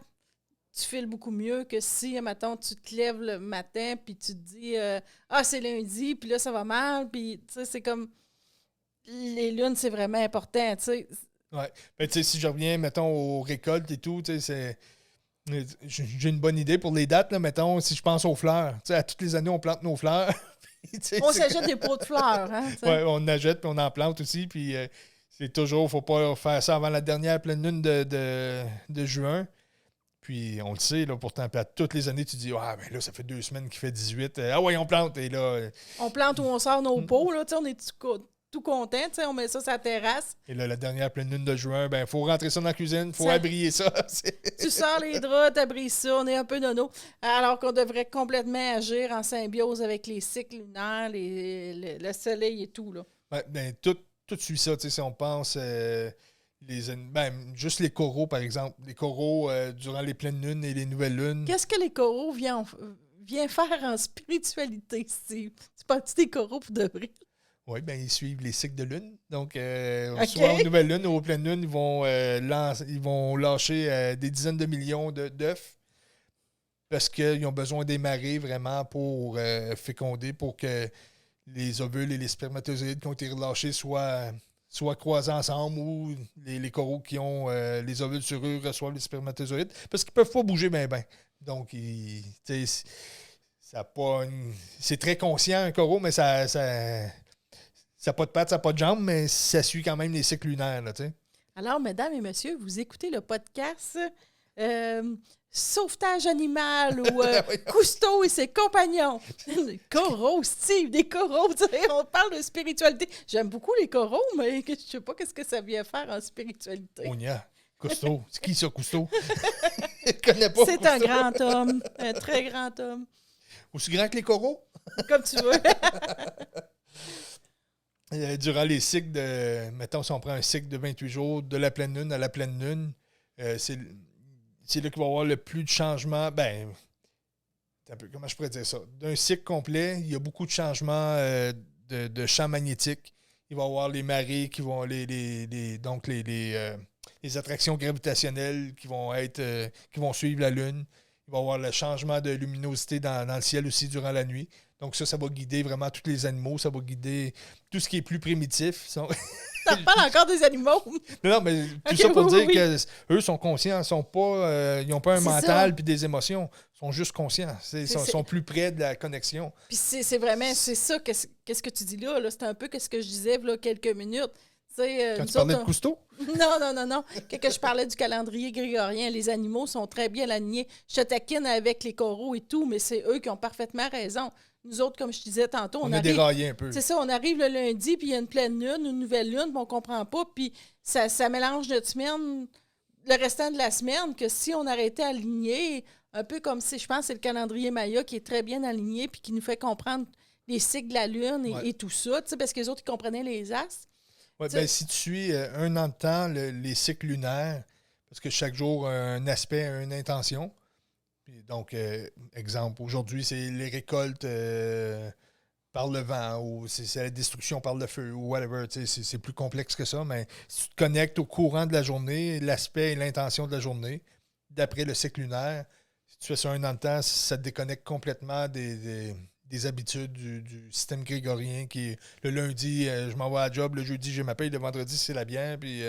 tu files beaucoup mieux que si, admettons, tu te lèves le matin puis tu te dis c'est lundi, puis là, ça va mal. Puis, c'est comme... Les lunes, c'est vraiment important, tu sais. Oui. Ben, si je reviens, mettons, aux récoltes et tout, j'ai une bonne idée pour les dates, là, mettons, si je pense aux fleurs. À toutes les années, on plante nos fleurs. On s'achète des pots de fleurs. Hein, oui, on en achète, puis on en plante aussi. Puis c'est toujours, il ne faut pas faire ça avant la dernière pleine lune de juin. Puis on le sait, là, pourtant, puis à toutes les années, tu dis, ben là, ça fait 2 semaines qu'il fait 18. On plante. Et là, on plante ou on sort nos pots, là, on est tout content, on met ça sur la terrasse. Et là, la dernière pleine lune de juin, il faut rentrer ça dans la cuisine, il faut abrier ça. Tu sors les draps, tu abris ça, on est un peu nono. Alors qu'on devrait complètement agir en symbiose avec les cycles lunaires, le soleil et tout. Là. Ouais, ben, tout suit ça, si on pense juste les coraux, par exemple. Les coraux, durant les pleines lunes et les nouvelles lunes. Qu'est-ce que les coraux viennent faire en spiritualité, Steve? Tu parles-tu des coraux pour de vrai? Oui, ben ils suivent les cycles de lune. Donc, soit aux nouvelles lunes ou aux pleines lunes, ils vont lâcher des dizaines de millions d'œufs parce qu'ils ont besoin des marées vraiment pour féconder, pour que les ovules et les spermatozoïdes qui ont été relâchés soient croisés ensemble ou les coraux qui ont les ovules sur eux reçoivent les spermatozoïdes parce qu'ils ne peuvent pas bouger bien. Donc, c'est très conscient un coraux, mais ça n'a pas de pattes, ça n'a pas de jambes, mais ça suit quand même les cycles lunaires. Là, alors, mesdames et messieurs, vous écoutez le podcast Sauvetage animal ou Cousteau et ses compagnons. Des coraux, Steve, des coraux. On parle de spiritualité. J'aime beaucoup les coraux, mais je ne sais pas ce que ça vient faire en spiritualité. Onia, Cousteau. C'est qui ça, Cousteau? Je connais pas. C'est Cousteau. un grand homme, un très grand homme. Aussi grand que les coraux? Comme tu veux. Durant les cycles mettons, si on prend un cycle de 28 jours, de la pleine lune à la pleine lune, c'est là qu'il va y avoir le plus de changements. Comment je pourrais dire ça? D'un cycle complet, il y a beaucoup de changements de champs magnétiques. Il va y avoir les marées qui vont donc les attractions gravitationnelles qui vont suivre la Lune. Il va y avoir le changement de luminosité dans le ciel aussi durant la nuit. Donc ça va guider vraiment tous les animaux. Ça va guider tout ce qui est plus primitif. T'en parles encore des animaux? Non, mais tout ça pour dire qu'eux sont conscients. Ils n'ont pas un mental puis des émotions. Ils sont juste conscients. Ils sont plus près de la connexion. Puis c'est vraiment, c'est ça, qu'est-ce que tu dis là? C'est un peu ce que je disais là quelques minutes. Quand tu parlais de Cousteau? Non. Quand je parlais du calendrier grégorien, les animaux sont très bien alignés. Je te taquine avec les coraux et tout, mais c'est eux qui ont parfaitement raison. Nous autres, comme je te disais tantôt, On a déraillé un peu. C'est ça, on arrive le lundi, puis il y a une pleine lune, une nouvelle lune, puis on comprend pas, puis ça mélange notre semaine, le restant de la semaine, que si on arrêtait aligné, un peu comme si, je pense, c'est le calendrier Maya qui est très bien aligné, puis qui nous fait comprendre les cycles de la lune et tout ça, parce que les autres, ils comprenaient les astres. Ouais, ben, si tu suis un an de temps les cycles lunaires, parce que chaque jour a un aspect, une intention. Puis donc, exemple, aujourd'hui, c'est les récoltes par le vent ou c'est la destruction par le feu ou whatever. C'est plus complexe que ça, mais si tu te connectes au courant de la journée, l'aspect et l'intention de la journée, d'après le cycle lunaire, si tu fais ça un an de temps, ça te déconnecte complètement des habitudes du système grégorien qui est le lundi, je m'en vais à la job, le jeudi, j'ai ma paye, le vendredi, c'est la bière, puis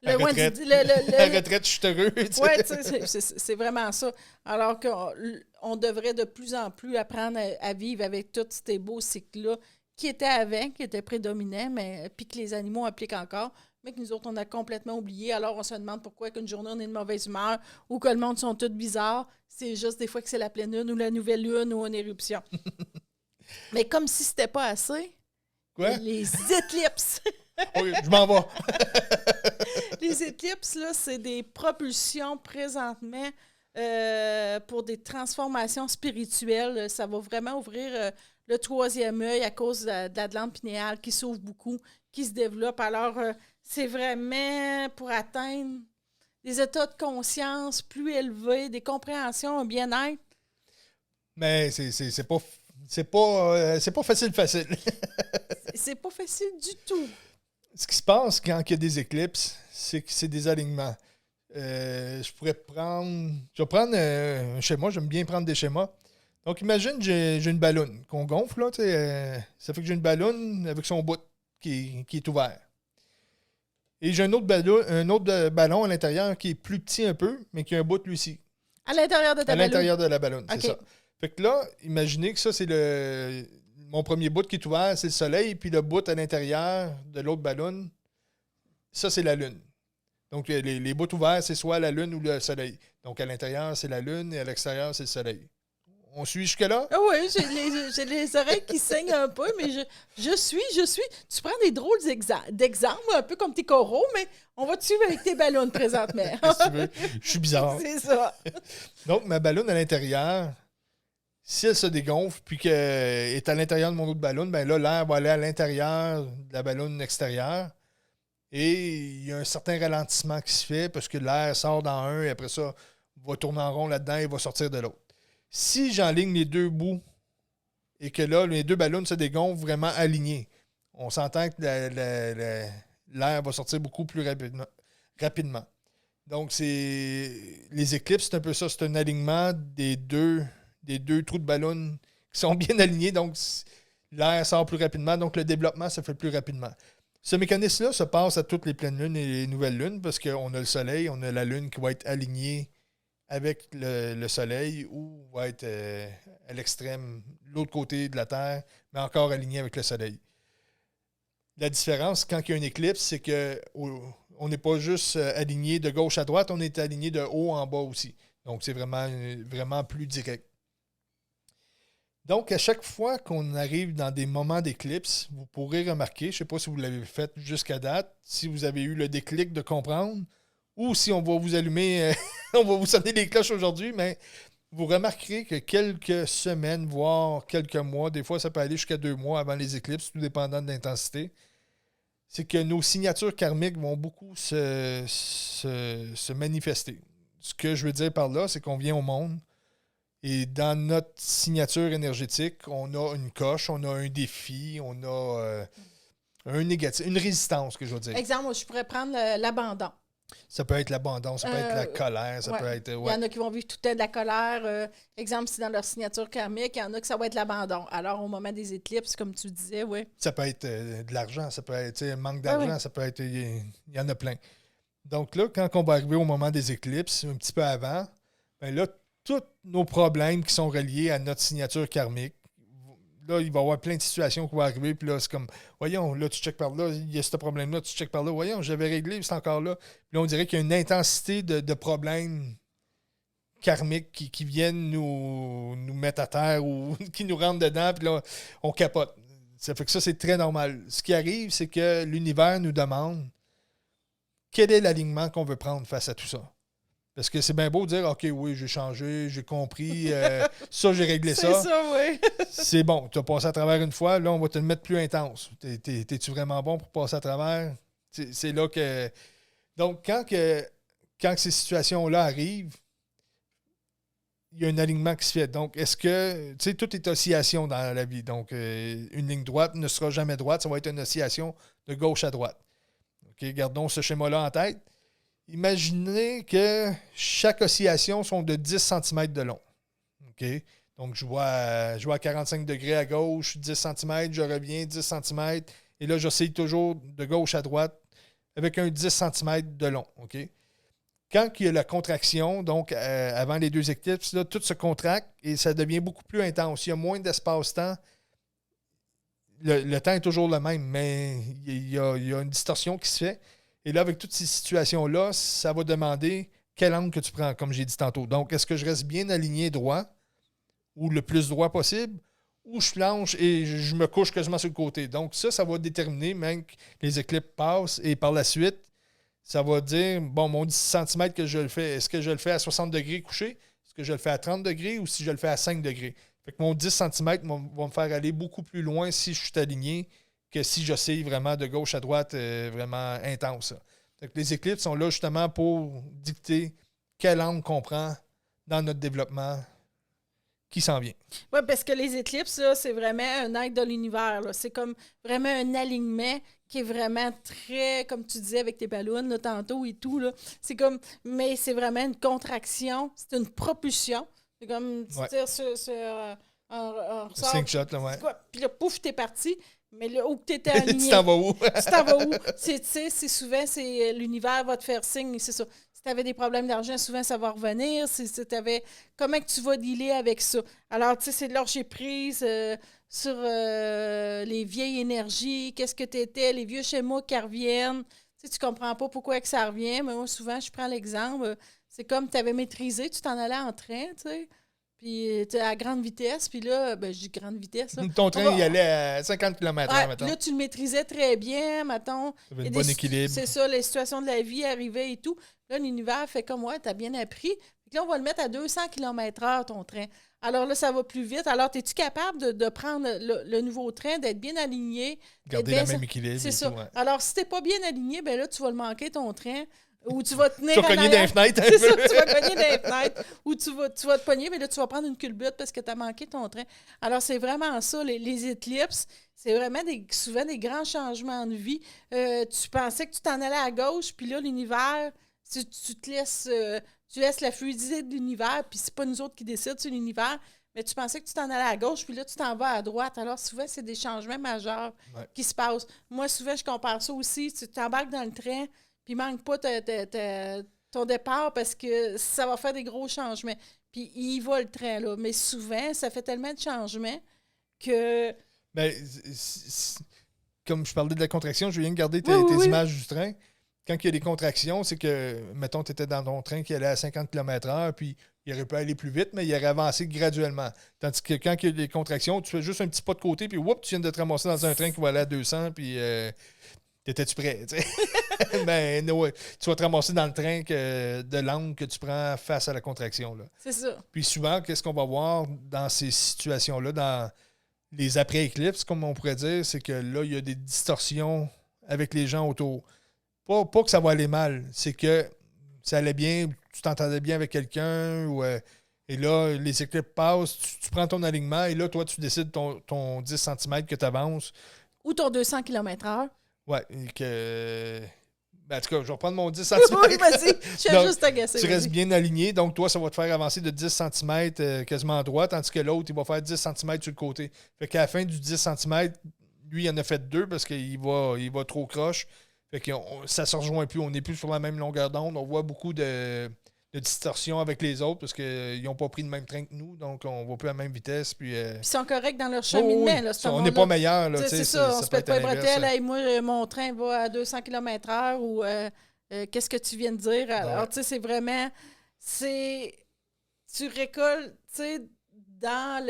la retraite, la retraite, je suis heureux. Oui, c'est vraiment ça. Alors qu'on devrait de plus en plus apprendre à vivre avec tous ces beaux cycles-là qui étaient avant, qui étaient prédominants, mais puis que les animaux appliquent encore, mais que nous autres, on a complètement oublié. Alors, on se demande pourquoi qu'une journée, on est de mauvaise humeur ou que le monde sont tous bizarres. C'est juste des fois que c'est la pleine lune ou la nouvelle lune ou une éruption. Mais comme si c'était pas assez, quoi? Les éclipses. Oui, je m'en vais. Les éclipses, là, c'est des propulsions présentement pour des transformations spirituelles. Ça va vraiment ouvrir le troisième œil à cause de la glande pinéale qui s'ouvre beaucoup, qui se développe. Alors, c'est vraiment pour atteindre des états de conscience plus élevés, des compréhensions, un bien-être. Mais c'est pas facile. C'est pas facile du tout. Ce qui se passe quand il y a des éclipses, c'est que c'est des alignements. Je vais prendre un schéma, j'aime bien prendre des schémas. Donc, imagine, j'ai une ballonne qu'on gonfle, là, ça fait que j'ai une ballonne avec son bout qui est ouvert. Et j'ai un autre ballon à l'intérieur qui est plus petit un peu, mais qui a un bout lui aussi. À l'intérieur de ta ballonne? À l'intérieur de la ballonne, okay. C'est ça. Fait que là, imaginez que ça, c'est mon premier bout qui est ouvert, c'est le soleil, puis le bout à l'intérieur de l'autre ballon, ça, c'est la lune. Donc, les bouts ouverts, c'est soit la lune ou le soleil. Donc, à l'intérieur, c'est la lune et à l'extérieur, c'est le soleil. On suit jusque-là? Ah oui, j'ai les oreilles qui saignent un peu, mais je suis. Tu prends des drôles d'exemples, un peu comme tes coraux, mais on va te suivre avec tes ballons présentement. Si tu veux. Je suis bizarre. C'est ça. Donc, ma ballonne à l'intérieur, si elle se dégonfle puis qu'elle est à l'intérieur de mon autre ballon, ben là, l'air va aller à l'intérieur de la ballonne extérieure. Et il y a un certain ralentissement qui se fait parce que l'air sort dans un et après ça, va tourner en rond là-dedans et va sortir de l'autre. Si j'enligne les deux bouts et que là, les deux ballons se dégonflent vraiment alignés, on s'entend que l'air va sortir beaucoup plus rapidement. Donc, les éclipses, c'est un peu ça. C'est un alignement des deux trous de ballon qui sont bien alignés. Donc, l'air sort plus rapidement. Donc, le développement se fait plus rapidement. Ce mécanisme-là se passe à toutes les pleines lunes et les nouvelles lunes parce qu'on a le soleil, on a la lune qui va être alignée avec le soleil ou va être à l'extrême, l'autre côté de la Terre, mais encore alignée avec le soleil. La différence, quand il y a une éclipse, c'est qu'on n'est pas juste aligné de gauche à droite, on est aligné de haut en bas aussi. Donc, c'est vraiment plus direct. Donc, à chaque fois qu'on arrive dans des moments d'éclipse, vous pourrez remarquer, je ne sais pas si vous l'avez fait jusqu'à date, si vous avez eu le déclic de comprendre, ou si on va vous allumer, on va vous sonner les cloches aujourd'hui, mais vous remarquerez que quelques semaines, voire quelques mois, des fois ça peut aller jusqu'à 2 mois avant les éclipses, tout dépendant de l'intensité, c'est que nos signatures karmiques vont beaucoup se manifester. Ce que je veux dire par là, c'est qu'on vient au monde et dans notre signature énergétique, on a une coche, on a un défi, on a un négatif, une résistance, que je veux dire. Exemple, je pourrais prendre l'abandon. Ça peut être l'abandon, ça peut être la colère, ça peut être... Il y en a qui vont vivre tout le temps de la colère. Exemple, si dans leur signature karmique, il y en a que ça va être l'abandon. Alors, au moment des éclipses, comme tu disais, oui. Ça peut être de l'argent, ça peut être un manque d'argent, ça peut être... Il y en a plein. Donc là, quand on va arriver au moment des éclipses, un petit peu avant, bien là, tous nos problèmes qui sont reliés à notre signature karmique, là, il va y avoir plein de situations qui vont arriver. Puis là, c'est comme, voyons, là, tu checkes par là, il y a ce problème-là, tu checkes par là. Voyons, j'avais réglé, puis c'est encore là. Puis là, on dirait qu'il y a une intensité de problèmes karmiques qui viennent nous mettre à terre ou qui nous rentrent dedans. Puis là, on capote. Ça fait que ça, c'est très normal. Ce qui arrive, c'est que l'univers nous demande quel est l'alignement qu'on veut prendre face à tout ça. Parce que c'est bien beau de dire, OK, oui, j'ai changé, j'ai compris, ça, j'ai réglé ça. C'est ça, oui. C'est bon, tu as passé à travers une fois, là, on va te le mettre plus intense. T'es-tu vraiment bon pour passer à travers? C'est là que... Donc, quand ces situations-là arrivent, il y a un alignement qui se fait. Donc, est-ce que... Tu sais, tout est oscillation dans la vie. Donc, une ligne droite ne sera jamais droite, ça va être une oscillation de gauche à droite. OK, gardons ce schéma-là en tête. Imaginez que chaque oscillation sont de 10 cm de long. OK? Donc, je vois à 45 degrés à gauche, 10 cm, je reviens 10 cm, et là, j'oscille toujours de gauche à droite avec un 10 cm de long. OK? Quand il y a la contraction, donc avant les deux éclipses, là, tout se contracte et ça devient beaucoup plus intense. Il y a moins d'espace-temps. Le temps est toujours le même, mais il y a une distorsion qui se fait. Et là, avec toutes ces situations-là, ça va demander quel angle que tu prends, comme j'ai dit tantôt. Donc, est-ce que je reste bien aligné droit ou le plus droit possible, ou je flanche et je me couche quasiment sur le côté. Donc, ça va déterminer même que les éclipses passent et par la suite, ça va dire, bon, mon 10 cm que je le fais, est-ce que je le fais à 60 degrés couché? Est-ce que je le fais à 30 degrés ou si je le fais à 5 degrés? Fait que mon 10 cm va me faire aller beaucoup plus loin si je suis aligné que si j'oscille vraiment de gauche à droite, vraiment intense. Donc, les éclipses sont là justement pour dicter quel angle qu'on prend dans notre développement qui s'en vient. Oui, parce que les éclipses, là, c'est vraiment un acte de l'univers. Là. C'est comme vraiment un alignement qui est vraiment très, comme tu disais avec tes ballons là, tantôt et tout. Là. C'est comme, mais c'est vraiment une contraction, c'est une propulsion. C'est comme, tu tires sur un ressort. Slingshot, là, ouais. Puis là, pouf, t'es parti. Mais là, où tu étais aligné. Tu t'en vas où? Tu t'en vas où? C'est souvent, l'univers va te faire signe, c'est ça. Si tu avais des problèmes d'argent, souvent, ça va revenir. Si tu avais... Comment que tu vas dealer avec ça? Alors, tu sais, c'est de lâcher prise sur les vieilles énergies. Qu'est-ce que tu étais? Les vieux schémas qui reviennent. Tu sais, tu comprends pas pourquoi que ça revient. Mais moi, souvent, je prends l'exemple. C'est comme tu avais maîtrisé, tu t'en allais en train, tu sais. Puis, tu es à grande vitesse. Puis là, ben, je dis grande vitesse. Là. Ton train, il allait à 50 km/h, mettons. Là, tu le maîtrisais très bien, mettons. Tu avais un bon équilibre. C'est ça, les situations de la vie arrivaient et tout. Là, l'univers fait comme, ouais, t'as bien appris. Puis là, on va le mettre à 200 km/h, ton train. Alors là, ça va plus vite. Alors, es-tu capable de prendre le nouveau train, d'être bien aligné? Garder le même équilibre. C'est ça. Tout, ouais. Alors, si t'es pas bien aligné, ben là, tu vas le manquer, ton train. Ou tu vas tenir. Tu vas cogner dans les fenêtres. C'est ça, tu vas cogner dans les fenêtres. Ou tu vas te pogner, mais là, tu vas prendre une culbute parce que tu as manqué ton train. Alors, c'est vraiment ça. Les éclipses, c'est vraiment souvent des grands changements de vie. Tu pensais que tu t'en allais à gauche, puis là, l'univers, tu te laisses. Tu laisses la fluidité de l'univers, puis c'est pas nous autres qui décident, c'est l'univers. Mais tu pensais que tu t'en allais à gauche, puis là, tu t'en vas à droite. Alors, souvent, c'est des changements majeurs qui se passent. Moi, souvent, je compare ça aussi. Tu t'embarques dans le train. Puis, il ne manque pas ton départ parce que ça va faire des gros changements. Puis, il va le train, là. Mais souvent, ça fait tellement de changements que... Ben, comme je parlais de la contraction, je viens de garder tes images du train. Quand il y a des contractions, c'est que, mettons, tu étais dans ton train qui allait à 50 km/h, puis il aurait pu aller plus vite, mais il aurait avancé graduellement. Tandis que quand il y a des contractions, tu fais juste un petit pas de côté, puis whoop, tu viens de te ramasser dans un train qui va aller à 200, puis... T'étais-tu prêt? Ben, no, tu vas te ramasser dans le train de l'angle que tu prends face à la contraction. Là. C'est ça. Puis souvent, qu'est-ce qu'on va voir dans ces situations-là, dans les après-éclipses, comme on pourrait dire, c'est que là, il y a des distorsions avec les gens autour. Pas que ça va aller mal, c'est que ça allait bien, tu t'entendais bien avec quelqu'un, et là, les éclipses passent, tu prends ton alignement, et là, toi, tu décides ton 10 cm que tu avances. Ou ton 200 km/h. Ouais, et que... Ben, en tout cas, je vais reprendre mon 10 cm. Oui, vas-y, je suis juste agacé. Tu restes bien aligné, donc toi, ça va te faire avancer de 10 cm quasiment à droite, tandis que l'autre, il va faire 10 cm sur le côté. Fait qu'à la fin du 10 cm, lui, il en a fait 2 parce qu'il va trop croche. Fait que ça ne se rejoint plus, on n'est plus sur la même longueur d'onde. On voit beaucoup de de distorsion avec les autres parce qu'ils n'ont pas pris le même train que nous, donc on va plus à la même vitesse. Puis, Ils sont corrects dans leur oui, cheminement. Là, on n'est pas meilleur. Là, c'est ça, on se peut pète être pas les à l'inverse, bretelles. Hey, moi, mon train va à 200 km/h ou qu'est-ce que tu viens de dire? Alors, tu sais, c'est vraiment... Tu récoltes, tu sais, dans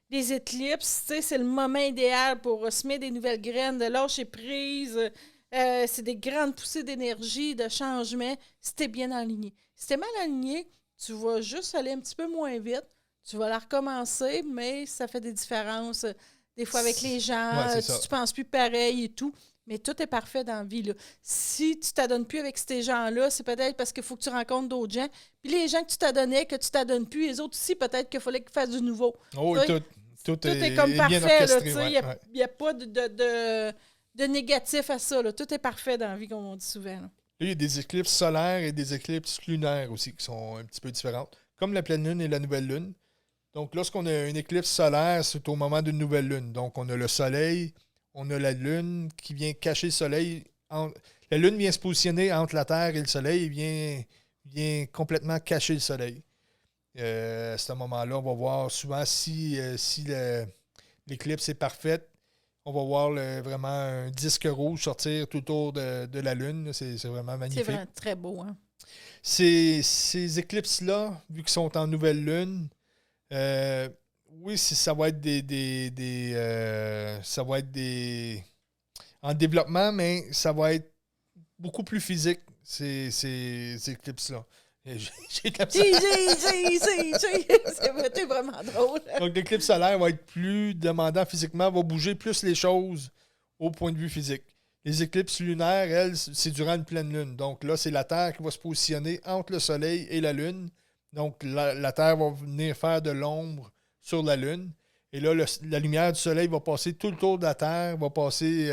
les éclipses, tu sais, c'est le moment idéal pour semer des nouvelles graines, de lâcher prise. C'est des grandes poussées d'énergie, de changement, si t'es bien aligné. Si t'es mal aligné, tu vas juste aller un petit peu moins vite. Tu vas la recommencer, mais ça fait des différences. Des fois avec les gens, tu penses plus pareil et tout. Mais tout est parfait dans la vie. Là. Si tu t'adonnes plus avec ces gens-là, c'est peut-être parce qu'il faut que tu rencontres d'autres gens. Puis les gens que tu t'adonnais, que tu t'adonnes plus, les autres aussi, peut-être qu'il fallait qu'ils fassent du nouveau. Oh, tout est comme bien parfait. orchestré. Il n'y a pas de négatif à ça. Là. Tout est parfait dans la vie, comme on dit souvent. Là. Là, il y a des éclipses solaires et des éclipses lunaires aussi qui sont un petit peu différentes, comme la pleine lune et la nouvelle lune. Donc, lorsqu'on a une éclipse solaire, c'est au moment d'une nouvelle lune. Donc, on a le soleil, on a la lune qui vient cacher le soleil. La lune vient se positionner entre la Terre et le soleil et vient complètement cacher le soleil. À ce moment-là, on va voir souvent si l'éclipse est parfaite. On va voir vraiment un disque rouge sortir tout autour de la Lune. C'est vraiment magnifique. C'est vraiment très beau. Hein? Ces éclipses-là, vu qu'ils sont en nouvelle Lune, oui, ça va être ça va être en développement, mais ça va être beaucoup plus physique, ces éclipses-là. J'ai C'est vraiment drôle. Donc, l'éclipse solaire va être plus demandant physiquement, va bouger plus les choses au point de vue physique. Les éclipses lunaires, elles, c'est durant une pleine lune. Donc là, c'est la Terre qui va se positionner entre le Soleil et la Lune. Donc, la Terre va venir faire de l'ombre sur la Lune. Et là, la lumière du Soleil va passer tout le tour de la Terre, va passer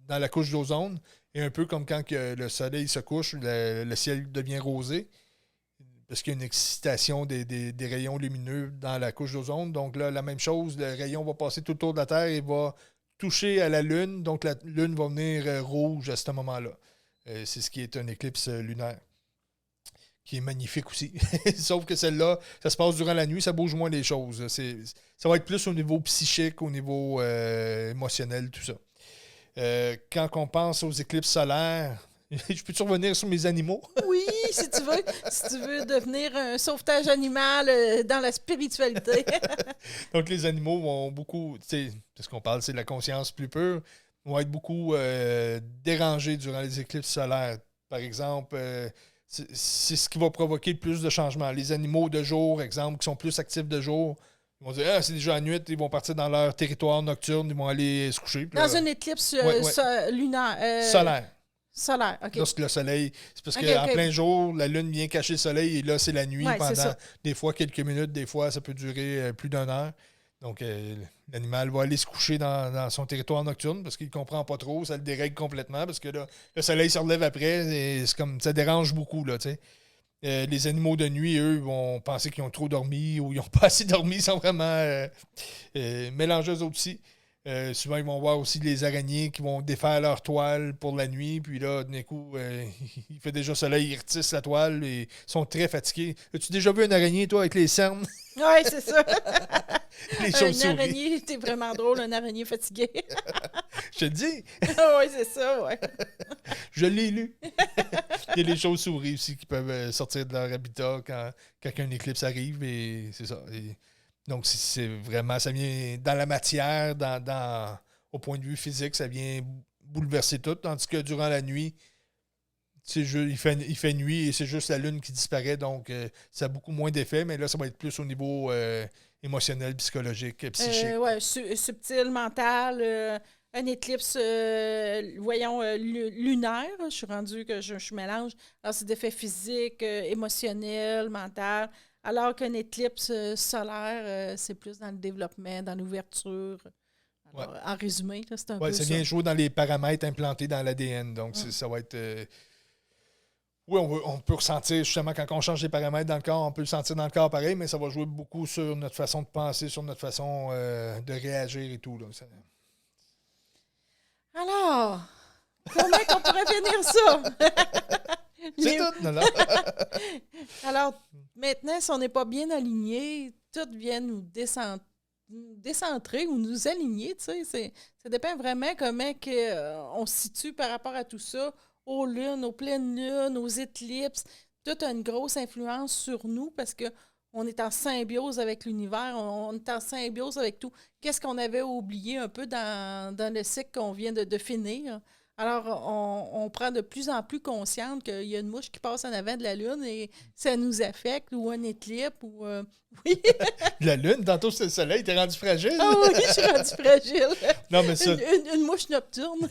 dans la couche d'ozone. Et un peu comme quand le Soleil se couche, le ciel devient rosé. Parce qu'il y a une excitation des rayons lumineux dans la couche d'ozone. Donc là, la même chose, le rayon va passer tout autour de la Terre et va toucher à la Lune. Donc la Lune va venir rouge à ce moment-là. C'est ce qui est un éclipse lunaire. Qui est magnifique aussi. Sauf que celle-là, ça se passe durant la nuit, ça bouge moins les choses. Ça va être plus au niveau psychique, au niveau émotionnel, tout ça. Quand on pense aux éclipses solaires, je peux-tu revenir sur mes animaux? Oui, si tu veux devenir un sauvetage animal dans la spiritualité. Donc, les animaux vont beaucoup, tu sais, ce qu'on parle, c'est de la conscience plus pure, vont être beaucoup dérangés durant les éclipses solaires. Par exemple, c'est ce qui va provoquer le plus de changements. Les animaux de jour, exemple, qui sont plus actifs de jour, ils vont dire « Ah, c'est déjà la nuit », ils vont partir dans leur territoire nocturne, ils vont aller se coucher. Dans une éclipse lunaire. Solaire. Solaire, OK. Lorsque le soleil... C'est parce qu'en plein jour, la lune vient cacher le soleil et là, c'est la nuit pendant des fois quelques minutes, des fois, ça peut durer plus d'une heure. Donc, l'animal va aller se coucher dans son territoire nocturne parce qu'il ne comprend pas trop, ça le dérègle complètement parce que là, le soleil se relève après et c'est comme ça dérange beaucoup, là, tu sais. Les animaux de nuit, eux, vont penser qu'ils ont trop dormi ou ils n'ont pas assez dormi, ils sont vraiment mélangés eux aussi. Souvent, ils vont voir aussi les araignées qui vont défaire leur toile pour la nuit. Puis là, d'un coup, il fait déjà soleil, ils retissent la toile et ils sont très fatigués. As-tu déjà vu une araignée, toi, avec les cernes? Oui, c'est ça. Les chauves-souris. Une araignée, t'es vraiment drôle, une araignée fatiguée. Je te dis. Oui, c'est ça, oui. Je l'ai lu. Il y a les chauves-souris aussi qui peuvent sortir de leur habitat quand un éclipse arrive. Et c'est ça. Donc, c'est vraiment, ça vient dans la matière, au point de vue physique, ça vient bouleverser tout. Tandis que durant la nuit, il fait nuit et c'est juste la lune qui disparaît. Donc, ça a beaucoup moins d'effet. Mais là, ça va être plus au niveau émotionnel, psychologique, psychique. Oui, subtil, mental. Un éclipse, lunaire. Je suis rendue que je mélange. Alors, c'est d'effets physiques, émotionnels, mental. Alors qu'un éclipse solaire, c'est plus dans le développement, dans l'ouverture. Alors, en résumé, là, c'est un peu ça. Ça vient jouer dans les paramètres implantés dans l'ADN. Donc, ça va être... Oui, on peut ressentir, justement, quand on change les paramètres dans le corps, on peut le sentir dans le corps pareil, mais ça va jouer beaucoup sur notre façon de penser, sur notre façon de réagir et tout. Là. Alors, comment qu'on pourrait finir ça? C'est tout. Non, non. Alors, maintenant, si on n'est pas bien aligné, tout vient nous décentrer ou nous aligner, tu sais. Ça dépend vraiment comment on se situe par rapport à tout ça, aux lunes, aux pleines lunes, aux éclipses. Tout a une grosse influence sur nous parce que on est en symbiose avec l'univers, on est en symbiose avec tout. Qu'est-ce qu'on avait oublié un peu dans le cycle qu'on vient de finir? Alors, on prend de plus en plus conscience qu'il y a une mouche qui passe en avant de la Lune et ça nous affecte, ou un éclipse, ou... oui! La Lune, tantôt, c'est le soleil, t'es rendu fragile. Ah oui, je suis rendu fragile. Non, mais ça... Une mouche nocturne.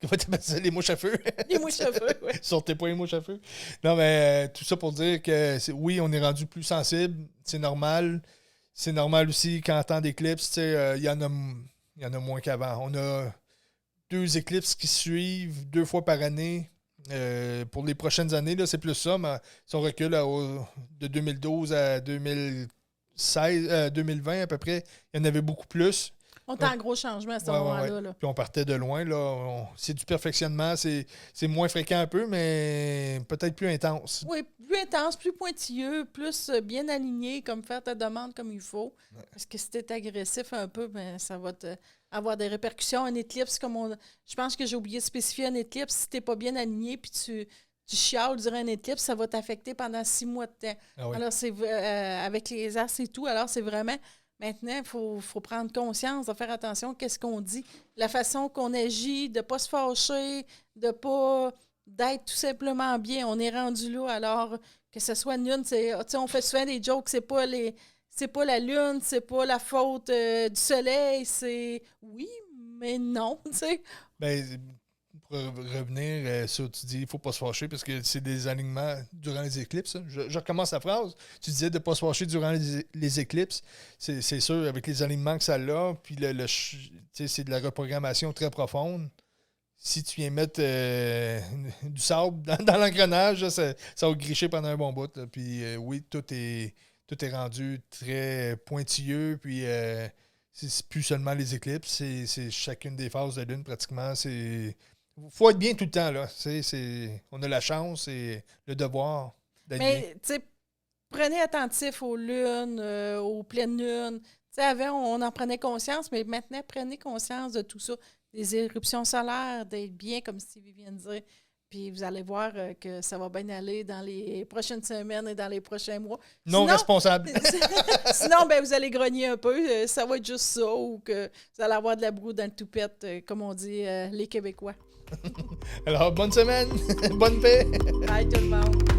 Comment t'appelles ça, les mouches à feu? Les mouches à feu, oui. Sortez pas les mouches à feu. Non, mais tout ça pour dire que, oui, on est rendu plus sensible, c'est normal. C'est normal aussi qu'en temps d'éclipse, il y en a moins qu'avant. On a 2 éclips qui suivent 2 fois par année. Pour les prochaines années, là, c'est plus ça, mais si on recule de 2012 à 2020 à peu près, il y en avait beaucoup plus. On est en gros changement à ce moment-là. Ouais. Là. Puis on partait de loin. Là. C'est du perfectionnement. C'est moins fréquent un peu, mais peut-être plus intense. Oui, plus intense, plus pointilleux, plus bien aligné, comme faire ta demande comme il faut. Ouais. Parce que si tu es agressif un peu, ben, ça va avoir des répercussions. Un éclipse, je pense que j'ai oublié de spécifier un éclipse. Si tu n'es pas bien aligné puis tu chiales durant un éclipse, ça va t'affecter pendant 6 mois de temps. Ah oui. Alors, c'est avec les as et tout. Alors, c'est vraiment... Maintenant, il faut prendre conscience, de faire attention à ce qu'on dit, la façon qu'on agit, de ne pas se fâcher, d'être tout simplement bien. On est rendu là, alors que ce soit une lune, on fait souvent des jokes, c'est pas la lune, c'est pas la faute du soleil, c'est oui, mais non, tu sais. Ben, pour revenir sur, tu dis, il ne faut pas se fâcher parce que c'est des alignements durant les éclipses. Hein. Je recommence la phrase. Tu disais de ne pas se fâcher durant les éclipses. C'est sûr, avec les alignements que ça a, puis c'est de la reprogrammation très profonde. Si tu viens mettre du sable dans l'engrenage, ça va gricher pendant un bon bout. Là. Puis oui, tout est rendu très pointilleux, puis c'est plus seulement les éclipses, c'est chacune des phases de lune pratiquement. Faut être bien tout le temps, là. On a la chance et le devoir d'être bien. Mais, tu sais, prenez attentif aux lunes, aux pleines lunes. Tu sais, avant, on en prenait conscience, mais maintenant, prenez conscience de tout ça. Des éruptions solaires, d'être bien, comme Stevie vient de dire. Puis vous allez voir que ça va bien aller dans les prochaines semaines et dans les prochains mois. Non responsable. Sinon, ben, vous allez grogner un peu. Ça va être juste ça, ou que vous allez avoir de la broue dans le toupette, comme on dit les Québécois. Alors, bonne semaine, bonne paix. Bye tout le monde.